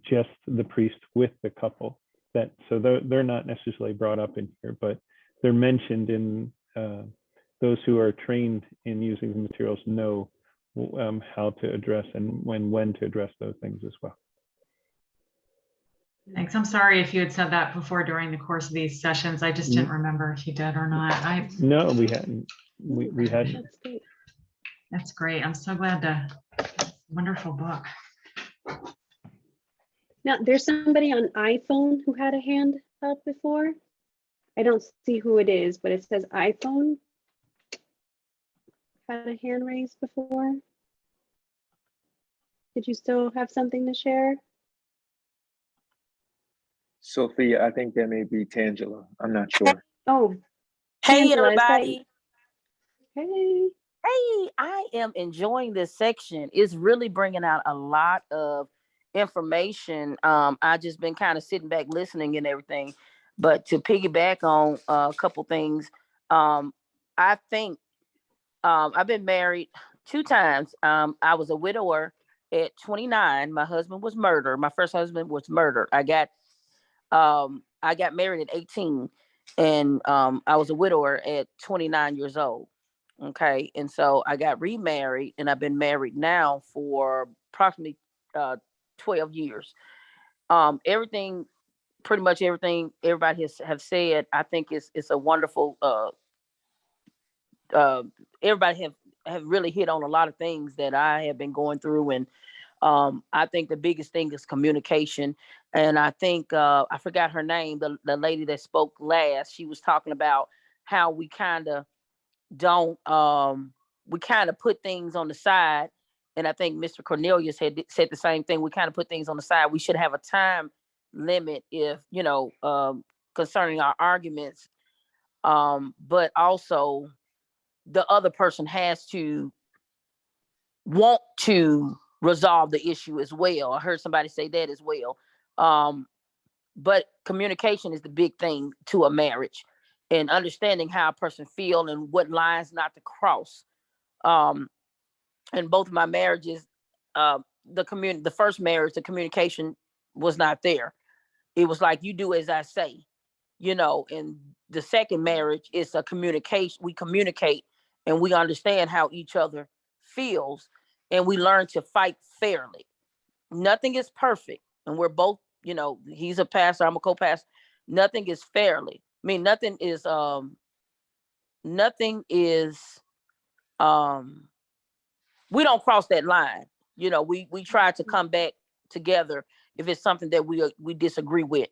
Speaker 1: just the priest with the couple. That so they're not necessarily brought up in here, but they're mentioned in those who are trained in using the materials know how to address and when to address those things as well.
Speaker 11: Thanks. I'm sorry if you had said that before during the course of these sessions. I just didn't remember if you did or not.
Speaker 1: No, we hadn't. We hadn't.
Speaker 11: That's great. I'm so glad wonderful book.
Speaker 2: Now, there's somebody on iPhone who had a hand up before. I don't see who it is, but it says iPhone had a hand raised before. Did you still have something to share?
Speaker 5: Sophia, I think that may be Tangela. I'm not sure.
Speaker 2: Oh,
Speaker 12: Hey,
Speaker 2: Tangela, is that-
Speaker 12: everybody.
Speaker 2: Hey.
Speaker 12: Hey, I am enjoying this section. It's really bringing out a lot of information. I just been kind of sitting back listening and everything. But to piggyback on a couple things, I think I've been married 2 times. I was a widower at 29. My husband was murdered. My first husband was murdered. I got married at 18, and I was a widower at 29 years old. Okay, and so I got remarried, and I've been married now for approximately 12 years. Everything, pretty much everything everybody have said, I think it's a wonderful. Everybody have really hit on a lot of things that I have been going through, and I think the biggest thing is communication. And I think I forgot her name, the lady that spoke last. She was talking about how we kind of don't we kind of put things on the side. And I think Mr. Cornelius had said the same thing. We kind of put things on the side. We should have a time limit if, concerning our arguments. But also the other person has to want to resolve the issue as well. I heard somebody say that as well. But communication is the big thing to a marriage, and understanding how a person feels and what lines not to cross. In both of my marriages, the first marriage, the communication was not there. It was like, you do as I say, and the second marriage is a communication. We communicate and we understand how each other feels, and we learn to fight fairly. Nothing is perfect, and we're both, he's a pastor, I'm a co-pastor. Nothing is fairly. I mean, nothing is we don't cross that line. We try to come back together if it's something that we disagree with.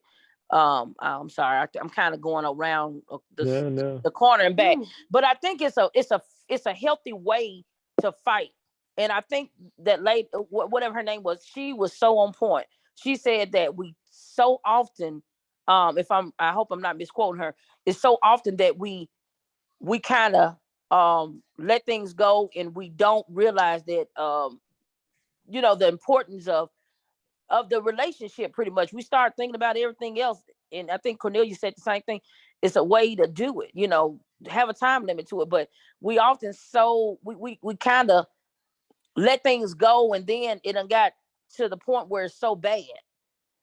Speaker 12: I'm sorry, I'm kind of going around the corner and back, but I think it's a healthy way to fight. And I think that lady, whatever her name was, she was so on point. She said that we so often, I hope I'm not misquoting her, it's so often that we kind of let things go, and we don't realize that the importance of the relationship. Pretty much we start thinking about everything else, and I think Cornelia said the same thing. It's a way to do it, have a time limit to it, but we often we kind of let things go, and then it done got to the point where it's so bad,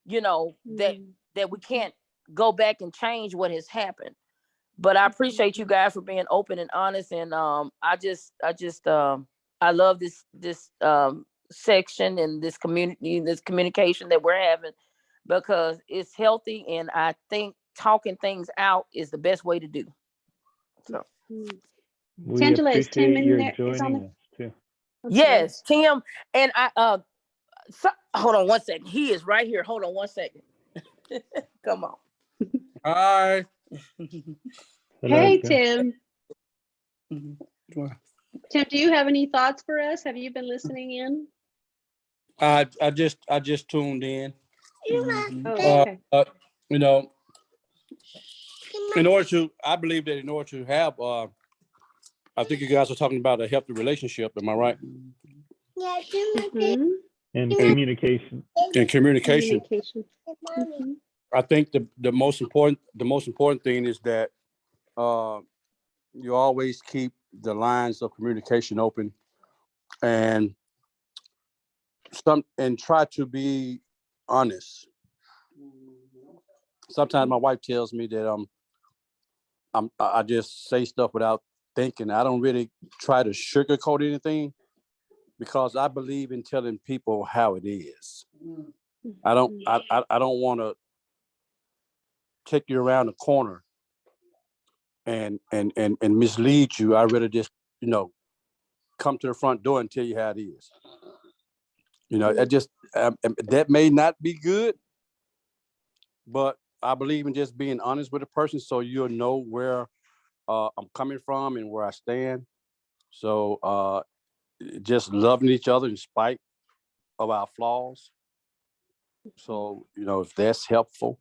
Speaker 12: that we can't go back and change what has happened. But I appreciate you guys for being open and honest, and I love this section and this community, this communication that we're having, because it's healthy, and I think talking things out is the best way to do. So,
Speaker 2: Tangela, is Tim in there?
Speaker 1: Joining us too.
Speaker 12: Yes, Tim, and I hold on one second. He is right here. Hold on one second. Come on.
Speaker 13: Hi.
Speaker 2: Hey, Tim. Tim, do you have any thoughts for us? Have you been listening in?
Speaker 13: I just tuned in.
Speaker 2: Oh, okay.
Speaker 13: I believe that in order to have, I think you guys are talking about a healthy relationship. Am I right?
Speaker 2: Mm-hmm.
Speaker 1: And communication.
Speaker 13: And communication.
Speaker 2: Mm-hmm.
Speaker 13: I think the most important thing is that you always keep the lines of communication open and try to be honest. Sometimes my wife tells me that I just say stuff without thinking. I don't really try to sugarcoat anything because I believe in telling people how it is. I don't want to take you around the corner and mislead you. I rather just, come to the front door and tell you how it is. That may not be good, but I believe in just being honest with a person so you'll know where I'm coming from and where I stand. So just loving each other in spite of our flaws. So, if that's helpful,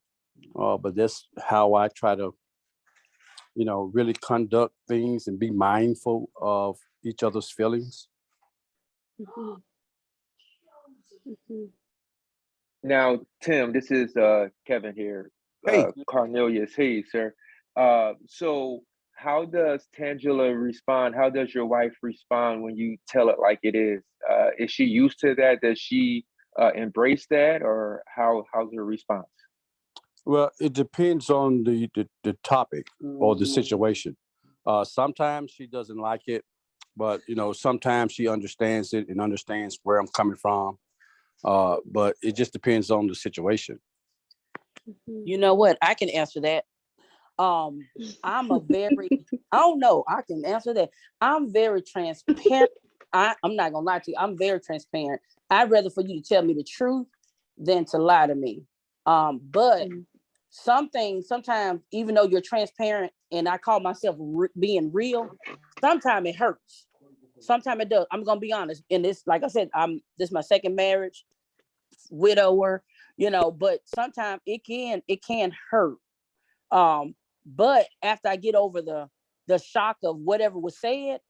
Speaker 13: but that's how I try to, really conduct things and be mindful of each other's feelings.
Speaker 2: Mhm. Mhm.
Speaker 5: Now, Tim, this is Kevin here.
Speaker 13: Hey.
Speaker 5: Cornelius, hey, sir. So how does Tangela respond? How does your wife respond when you tell it like it is? Is she used to that? Does she embrace that, or how's her response?
Speaker 13: Well, it depends on the topic or the situation. Sometimes she doesn't like it, but sometimes she understands it and understands where I'm coming from. But it just depends on the situation.
Speaker 12: You know what? I can answer that. I'm a very, I don't know, I can answer that. I'm very transparent. I'm not gonna lie to you. I'm very transparent. I'd rather for you to tell me the truth than to lie to me. But sometimes, even though you're transparent and I call myself being real, sometimes it hurts. Sometimes it does. I'm gonna be honest. And this, like I said, this is my second marriage, widower, but sometimes it can hurt. But after I get over the shock of whatever was said,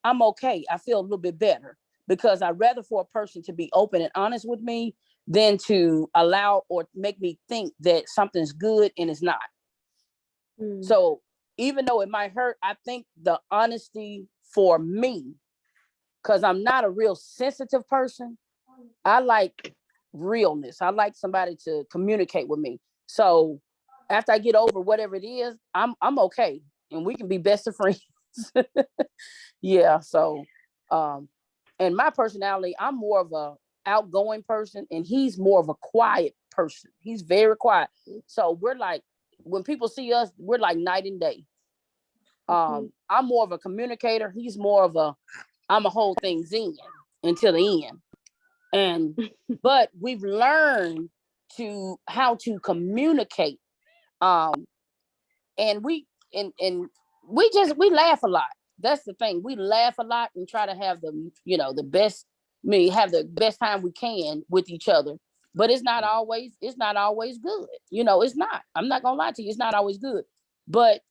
Speaker 12: I'm okay. I feel a little bit better because I'd rather for a person to be open and honest with me than to allow or make me think that something's good and it's not. So even though it might hurt, I think the honesty for me, because I'm not a real sensitive person, I like realness. I like somebody to communicate with me. So after I get over whatever it is, I'm okay, and we can be best of friends. Yeah. So, and my personality, I'm more of a outgoing person, and he's more of a quiet person. He's very quiet. So we're like, when people see us, we're like night and day. I'm more of a communicator. He's more of I'm a hold things in until the end. And but we've learned how to communicate. And we laugh a lot. That's the thing. We laugh a lot and try to have the best, have the best time we can with each other. But it's not always good. It's not. I'm not gonna lie to you, it's not always good. But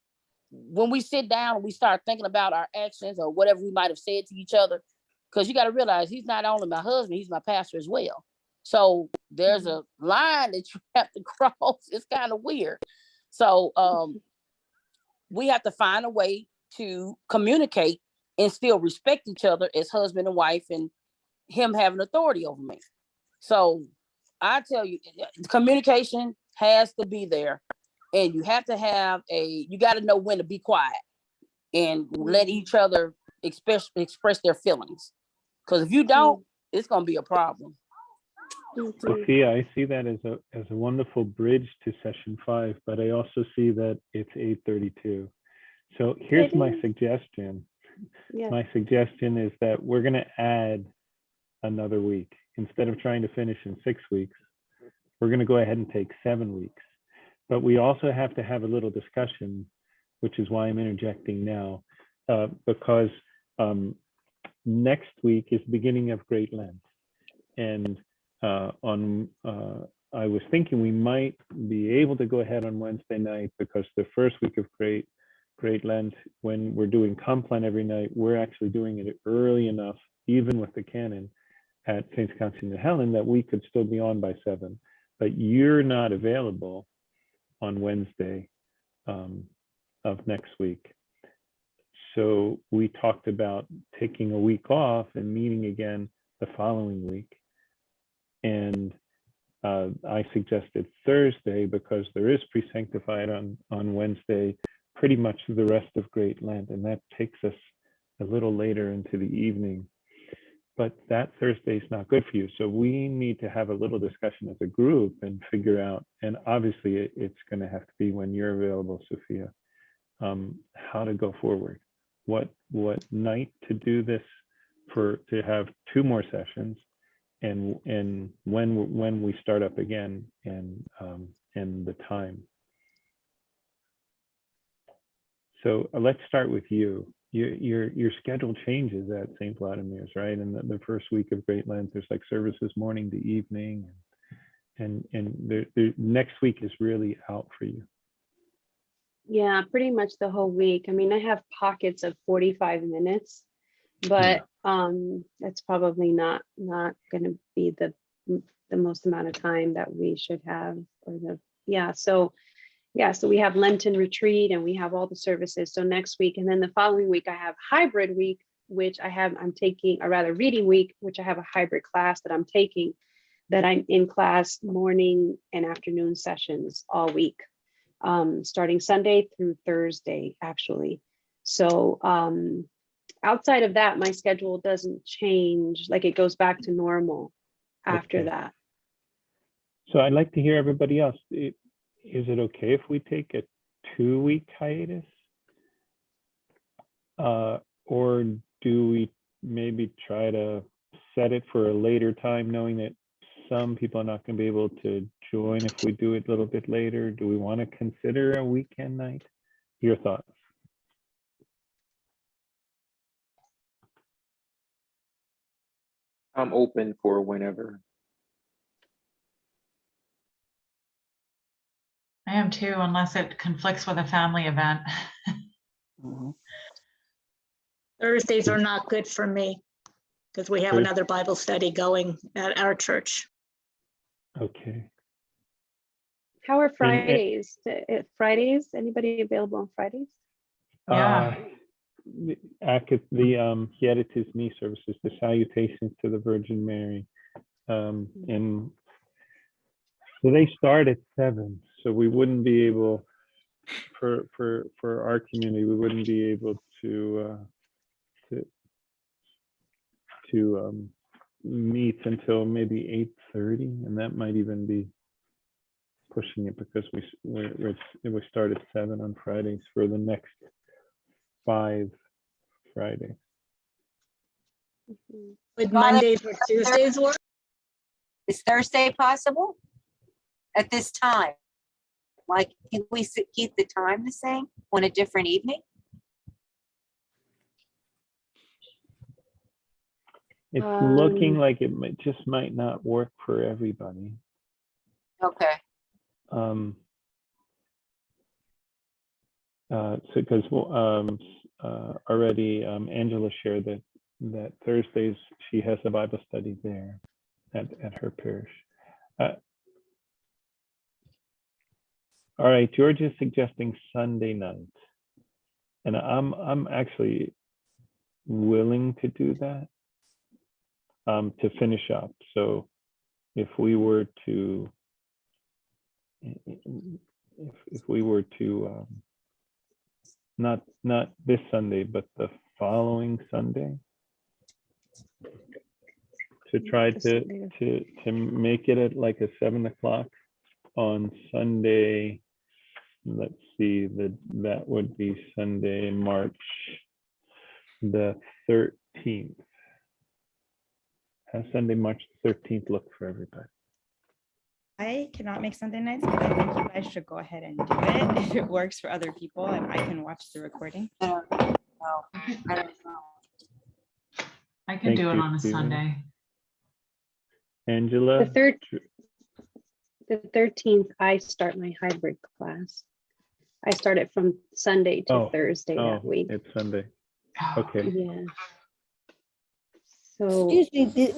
Speaker 12: when we sit down and we start thinking about our actions or whatever we might have said to each other, because you got to realize he's not only my husband, he's my pastor as well. So there's a line that you have to cross. It's kind of weird. So we have to find a way to communicate and still respect each other as husband and wife, and him having authority over me. So I tell you, communication has to be there, and you have to you got to know when to be quiet and let each other express their feelings. Because if you don't, it's going to be a problem.
Speaker 1: Sophia, I see that as a wonderful bridge to session 5, but I also see that it's 8:32. So here's my suggestion.
Speaker 2: Yes.
Speaker 1: My suggestion is that we're going to add another week. Instead of trying to finish in 6 weeks, we're going to go ahead and take 7 weeks. But we also have to have a little discussion, which is why I'm interjecting now, because next week is the beginning of Great Lent. And I was thinking we might be able to go ahead on Wednesday night, because the first week of Great Lent, when we're doing Compline every night, we're actually doing it early enough, even with the canon at St. Constantine and Helen, that we could still be on by 7. But you're not available on Wednesday of next week. So we talked about taking a week off and meeting again the following week. And I suggested Thursday because there is pre-sanctified on Wednesday, pretty much the rest of Great Lent, and that takes us a little later into the evening. But that Thursday is not good for you. So we need to have a little discussion as a group and figure out, and obviously it's going to have to be when you're available, Sophia, how to go forward. What night to do this, to have 2 more sessions, and when we start up again, and the time. So let's start with you. Your schedule changes at St. Vladimir's, right? And the first week of Great Lent, there's like services morning to evening, and the next week is really out for you.
Speaker 2: Yeah, pretty much the whole week. I mean, I have pockets of 45 minutes, but that's probably not going to be the most amount of time that we should have. So we have Lenten retreat and we have all the services. So next week, and then the following week, I have hybrid week, which I'm taking, or rather reading week, which I have a hybrid class that I'm taking, that I'm in class morning and afternoon sessions all week, starting Sunday through Thursday, actually. So outside of that, my schedule doesn't change. Like, it goes back to normal after that.
Speaker 1: So I'd like to hear everybody else. Is it okay if we take a 2-week hiatus? Or do we maybe try to set it for a later time, knowing that some people are not going to be able to join if we do it a little bit later? Do we want to consider a weekend night? Your thoughts?
Speaker 5: I'm open for whenever.
Speaker 11: I am too, unless it conflicts with a family event.
Speaker 6: Thursdays are not good for me because we have another Bible study going at our church.
Speaker 1: Okay.
Speaker 2: How are Fridays? Fridays, anybody available on Fridays?
Speaker 11: Yeah.
Speaker 1: The Hieratis Me services, the salutations to the Virgin Mary. And so they start at 7. So we wouldn't be able, for our community, we wouldn't be able to meet until maybe 8:30, and that might even be pushing it, because we start at 7 on Fridays for the next 5 Fridays.
Speaker 6: Would Mondays or Tuesdays work?
Speaker 10: Is Thursday possible at this time? Like, can we keep the time the same on a different evening?
Speaker 1: It's looking like it might not work for everybody.
Speaker 10: Okay.
Speaker 1: So because already Angela shared that Thursdays she has a Bible study there at her parish. All right, George is suggesting Sunday night, and I'm actually willing to do that, to finish up. So if we were to not this Sunday, but the following Sunday, to try to make it at like a 7 o'clock on Sunday. Let's see, that would be Sunday, March the 13th. How Sunday, March 13th look for everybody?
Speaker 8: I cannot make Sunday nights, but I think you guys should go ahead and do it if it works for other people, and I can watch the recording.
Speaker 10: I don't know.
Speaker 11: I can do it on a Sunday.
Speaker 1: Angela?
Speaker 2: The 13th, I start my hybrid class. I start it from Sunday to Thursday that week.
Speaker 1: It's Sunday. Okay.
Speaker 2: Yeah. So,
Speaker 14: excuse me,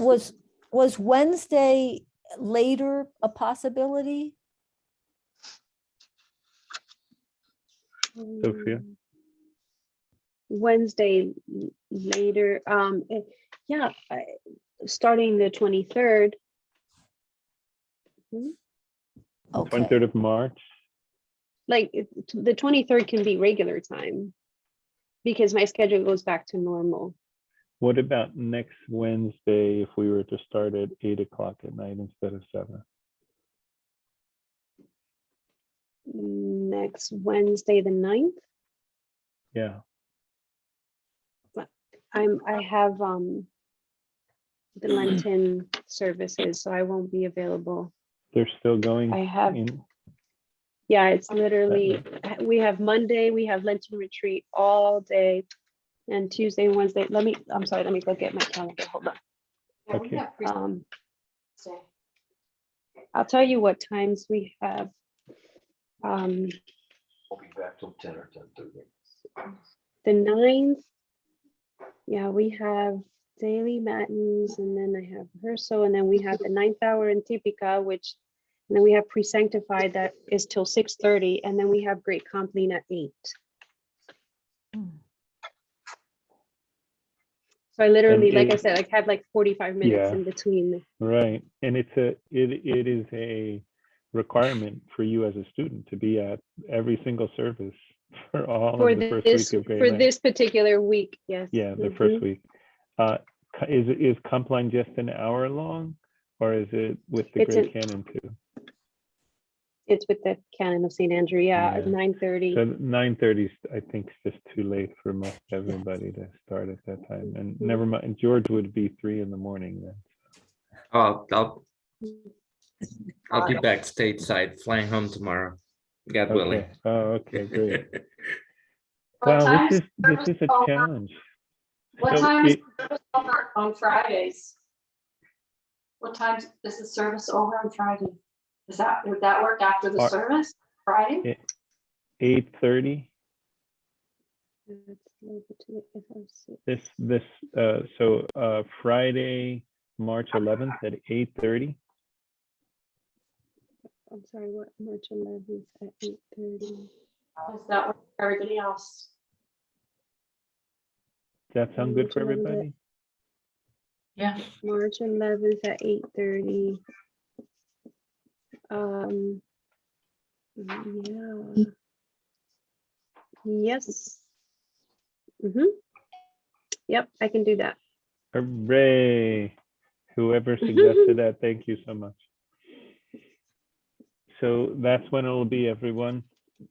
Speaker 14: was Wednesday later a possibility?
Speaker 1: Sophia?
Speaker 2: Wednesday later. Yeah, starting the 23rd.
Speaker 14: Okay.
Speaker 1: 23rd of March.
Speaker 2: Like the 23rd can be regular time because my schedule goes back to normal.
Speaker 1: What about next Wednesday if we were to start at 8 o'clock at night instead of 7?
Speaker 2: Next Wednesday, the 9th.
Speaker 1: Yeah.
Speaker 2: I have the Lenten services, so I won't be available.
Speaker 1: They're still going.
Speaker 2: I have,
Speaker 1: in.
Speaker 2: yeah, it's literally, we have Monday, we have Lenten retreat all day, and Tuesday and Wednesday. I'm sorry, let me go get my calendar. Hold on.
Speaker 1: Okay.
Speaker 2: I'll tell you what times we have.
Speaker 3: We'll be back till 10 or 10:30.
Speaker 2: The 9th, yeah, we have daily matins, and then I have rehearsal, and then we have the 9th hour in Typica, and then we have pre-sanctified that is till 6:30, and then we have great compline at 8. So I literally,
Speaker 1: And
Speaker 2: like I said, I had like 45 minutes
Speaker 1: Yeah.
Speaker 2: in between.
Speaker 1: Right. And it is a requirement for you as a student to be at every single service for all
Speaker 2: For
Speaker 1: of the first
Speaker 2: this,
Speaker 1: week of grade
Speaker 2: for
Speaker 1: Lent.
Speaker 2: this particular week, yes.
Speaker 1: Yeah, the
Speaker 2: Mhm.
Speaker 1: first week. Is Compline just an hour long, or is it with the
Speaker 2: It's
Speaker 1: Great Canon too?
Speaker 2: It's with the Canon of St. Andrew, yeah, at
Speaker 1: Yeah.
Speaker 2: 9:30.
Speaker 1: So 9:30, I think, is just too late for most everybody to start at that time. And never mind, George would be 3 in the morning then.
Speaker 9: I'll be back stateside, flying home tomorrow. God willing.
Speaker 1: Okay. Oh, okay, great.
Speaker 4: What
Speaker 1: Wow,
Speaker 4: time
Speaker 1: this
Speaker 4: is
Speaker 1: is
Speaker 4: service
Speaker 1: a
Speaker 4: over?
Speaker 1: challenge.
Speaker 4: What
Speaker 1: So
Speaker 4: time is
Speaker 1: it-
Speaker 4: service over on Fridays? What time is the service over on Friday? Would that work after the
Speaker 1: Our-
Speaker 4: service, Friday?
Speaker 1: 8:30. So Friday, March 11th at 8:30.
Speaker 2: I'm sorry, what, March 11th at 8:30.
Speaker 4: Does that work for everybody else?
Speaker 1: Does that sound good for
Speaker 2: March 11th.
Speaker 1: everybody?
Speaker 11: Yeah.
Speaker 2: March 11th at 8:30. Yeah. Yes. Yep, I can do that.
Speaker 1: Hooray. Whoever suggested that, thank you so much. So that's when it'll be, everyone.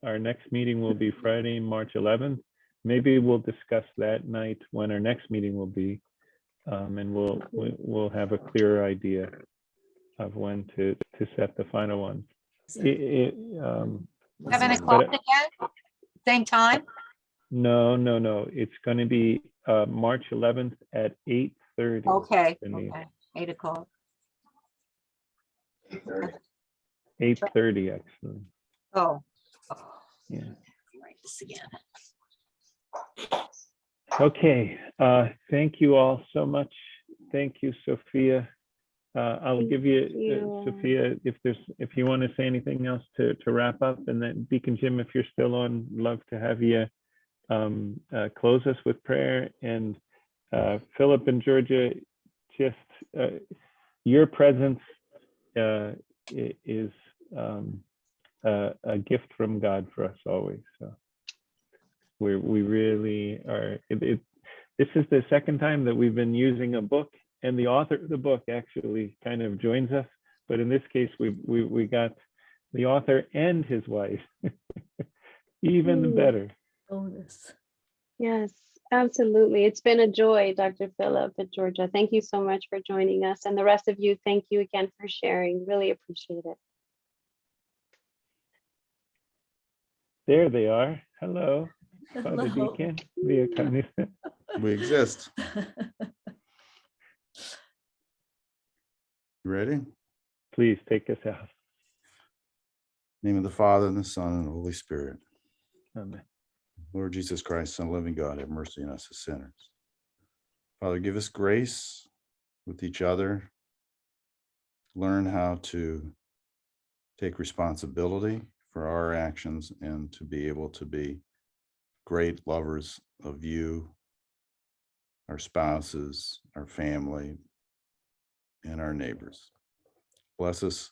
Speaker 1: Our next meeting will be Friday, March 11th. Maybe we'll discuss that night when our next meeting will be, and we'll have a clearer idea of when to set the final one.
Speaker 10: 7 o'clock again? Same time?
Speaker 1: No. It's going to be March 11th at 8:30.
Speaker 10: Okay,
Speaker 1: Denise.
Speaker 10: okay, 8 o'clock.
Speaker 1: 8:30 actually.
Speaker 10: Oh.
Speaker 1: Yeah.
Speaker 10: Write this again.
Speaker 1: Okay. Thank you all so much. Thank you, Sophia. I'll give you, Sophia, if you want to say anything else to wrap up, and then Deacon Jim, if you're still on, love to have you close us with prayer. And Philip and Georgia, just your presence is a gift from God for us always. So we really are. This is the second time that we've been using a book, and the author of the book actually kind of joins us. But in this case, we got the author and his wife. Even better.
Speaker 14: Bonus.
Speaker 2: Yes, absolutely. It's been a joy, Dr. Philip and Georgia. Thank you so much for joining us. And the rest of you, thank you again for sharing. Really appreciate it.
Speaker 1: There they are. Hello, Father
Speaker 14: Hello.
Speaker 1: Deacon. Via Canista.
Speaker 7: We exist. You ready?
Speaker 1: Please take us out.
Speaker 7: Name of the Father and the Son and the Holy Spirit.
Speaker 1: Amen.
Speaker 7: Lord Jesus Christ, Son of the living God, have mercy on us as sinners. Father, give us grace with each other. Learn how to take responsibility for our actions and to be able to be great lovers of you, our spouses, our family, and our neighbors. Bless us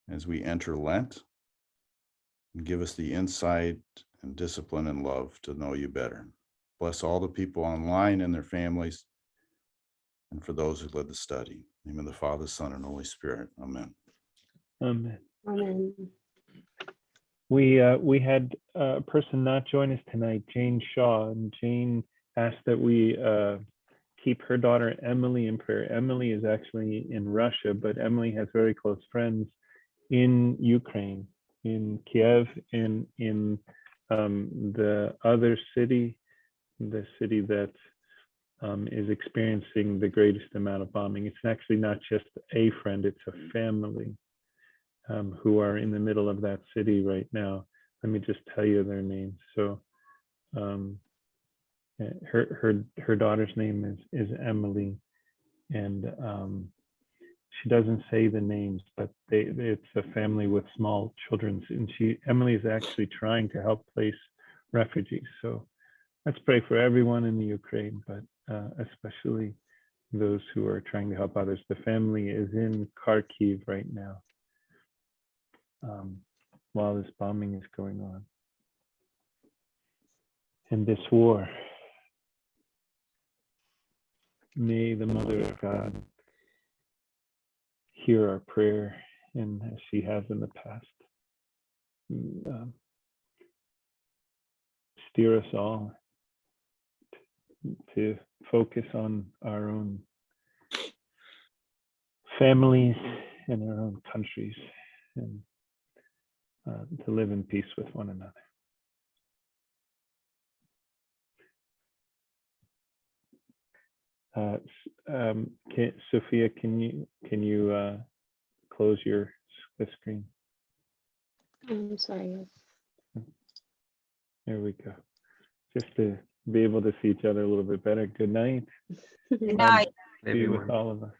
Speaker 7: as we enter Lent, and give us the insight and discipline and love to know you better. Bless all the people online and their families, and for those who led the study. In the name of the Father, Son, and Holy Spirit. Amen.
Speaker 1: Amen.
Speaker 2: Amen.
Speaker 1: We had a person not join us tonight, Jane Shaw, and Jane asked that we keep her daughter Emily in prayer. Emily is actually in Russia, but Emily has very close friends in Ukraine, in Kiev, and in the other city, the city that is experiencing the greatest amount of bombing. It's actually not just a friend, it's a family who are in the middle of that city right now. Let me just tell you their names. So her daughter's name is Emily, and she doesn't say the names, but it's a family with small children, and Emily is actually trying to help place refugees. So let's pray for everyone in the Ukraine, but especially those who are trying to help others. The family is in Kharkiv right now while this bombing is going on. And this war, may the Mother of God hear our prayer, and as she has in the past, steer us all to focus on our own families and our own countries, and to live in peace with one another. Sophia, can you close the screen?
Speaker 2: I'm sorry.
Speaker 1: There we go. Just to be able to see each other a little bit better. Good night.
Speaker 10: Good night.
Speaker 1: Be with all of us.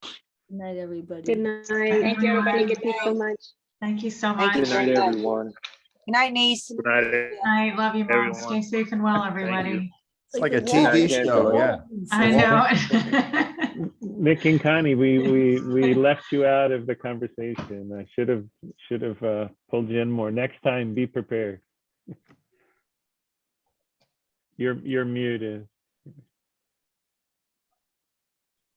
Speaker 14: Good night, everybody.
Speaker 2: Good night.
Speaker 6: Thank you, everybody.
Speaker 2: Thank you so much.
Speaker 11: Thank you so
Speaker 10: Thank
Speaker 11: much.
Speaker 10: you
Speaker 5: Good night, everyone.
Speaker 10: Good night, niece.
Speaker 5: Good night,
Speaker 11: I love you, Mom.
Speaker 5: everyone.
Speaker 11: Stay safe and well,
Speaker 5: Thank you.
Speaker 11: everybody.
Speaker 7: It's like a
Speaker 5: Good night,
Speaker 7: TV show,
Speaker 5: Angela.
Speaker 7: yeah.
Speaker 11: I know.
Speaker 1: Nick and Connie, we left you out of the conversation. I should have pulled you in more. Next time, be prepared. You're muted.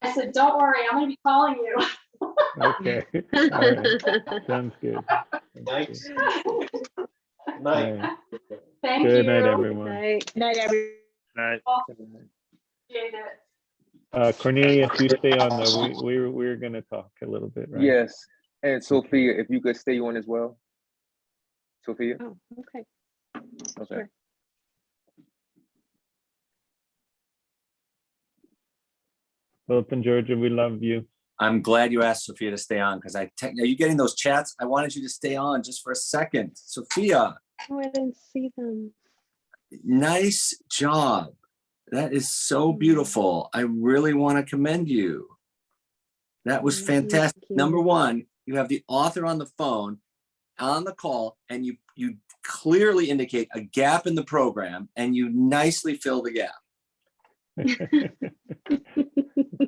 Speaker 4: I said, don't worry, I'm gonna be calling you.
Speaker 1: Okay. All right. Sounds good.
Speaker 3: Night.
Speaker 1: All right.
Speaker 4: Thank
Speaker 1: Good
Speaker 4: you.
Speaker 1: night, everyone.
Speaker 2: Night.
Speaker 6: Good night, everybody.
Speaker 5: Night.
Speaker 4: Appreciate it.
Speaker 1: Cornelius, you stay on though. We're gonna talk a little bit, right?
Speaker 5: Yes. And Sophia, if you could stay on as well. Sophia?
Speaker 2: Oh, okay.
Speaker 5: Okay.
Speaker 2: Sure.
Speaker 1: Philip and Georgia, we love you.
Speaker 3: I'm glad you asked Sophia to stay on, because are you getting those chats? I wanted you to stay on just for a second. Sophia,
Speaker 2: Oh, I didn't see them.
Speaker 3: nice job. That is so beautiful. I really want to commend you. That was fantastic.
Speaker 2: Thank you.
Speaker 3: Number one, you have the author on the phone, on the call, and you clearly indicate a gap in the program, and you nicely fill the gap.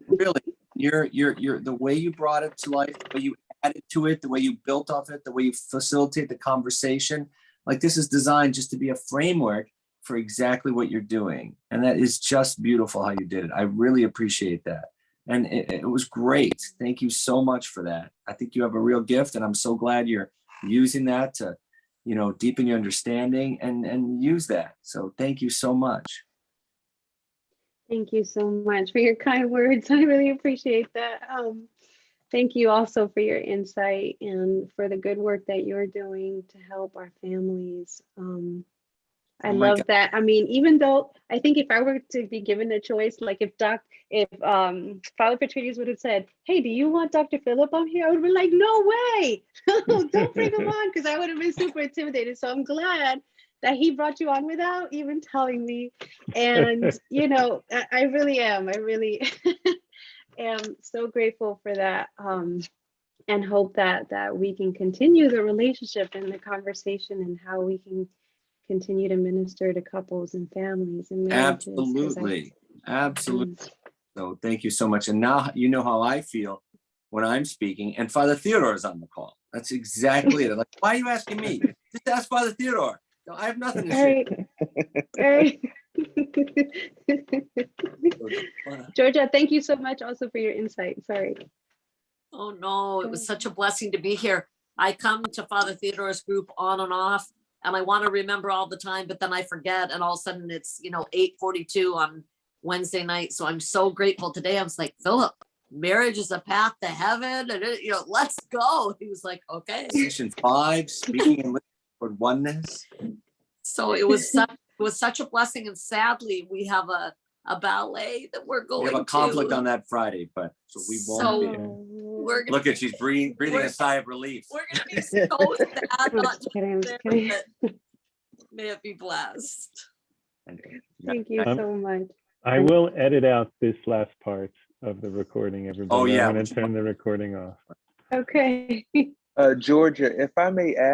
Speaker 3: Really, you're the way you brought it to life, the way you added to it, the way you built off it, the way you facilitate the conversation. Like, this is designed just to be a framework for exactly what you're doing. And that is just beautiful how you did it. I really appreciate that. And it was great. Thank you so much for that. I think you have a real gift, and I'm so glad you're using that to, deepen your understanding and use that. So thank you so much.
Speaker 2: Thank you so much for your kind words. I really appreciate that. Thank you also for your insight and for the good work that you're doing to help our families. I
Speaker 3: Oh my
Speaker 2: love
Speaker 3: God.
Speaker 2: that. I mean, even though I think if I were to be given a choice, like if Father Petrinius would have said, "Hey, do you want Dr. Philip on here?" I would have been like, "No way, don't bring him on," because I would have been super intimidated. So I'm glad that he brought you on without even telling me. And I really am. I really am so grateful for that. And hope that we can continue the relationship and the conversation, and how we can continue to minister to couples and families and marriages. 'Cause
Speaker 3: Absolutely. Absolutely. So thank you so much. And now you know how I feel when I'm speaking and Father Theodore is on the call. That's exactly it. I'm like, why are you asking me? Just ask Father Theodore. No, I have nothing to share.
Speaker 2: Right. Georgia, thank you so much also for your insight. Sorry.
Speaker 4: Oh, no, it was such a blessing to be here. I come to Father Theodore's group on and off, and I want to remember all the time, but then I forget. And all of a sudden it's, 8:42 on Wednesday night. So I'm so grateful today. I was like, Philip, marriage is a path to heaven. And, let's go. He was like, okay.
Speaker 3: Session 5, speaking in for oneness.
Speaker 4: So it was such a blessing. And sadly, we have a ballet that we're going
Speaker 3: We
Speaker 4: to.
Speaker 3: have a conflict on that Friday, but so we won't be.
Speaker 4: We're gonna
Speaker 3: Look at she's breathing a sigh of relief.
Speaker 4: We're gonna be so sad.
Speaker 2: I'm
Speaker 4: Not
Speaker 2: just kidding. I'm just kidding.
Speaker 4: but may it be blessed.
Speaker 2: Thank you so much.
Speaker 1: I will edit out this last part of the recording, everybody.
Speaker 3: Oh, yeah.
Speaker 1: I'm going to turn the recording off.
Speaker 2: Okay.
Speaker 5: Georgia, if I may add.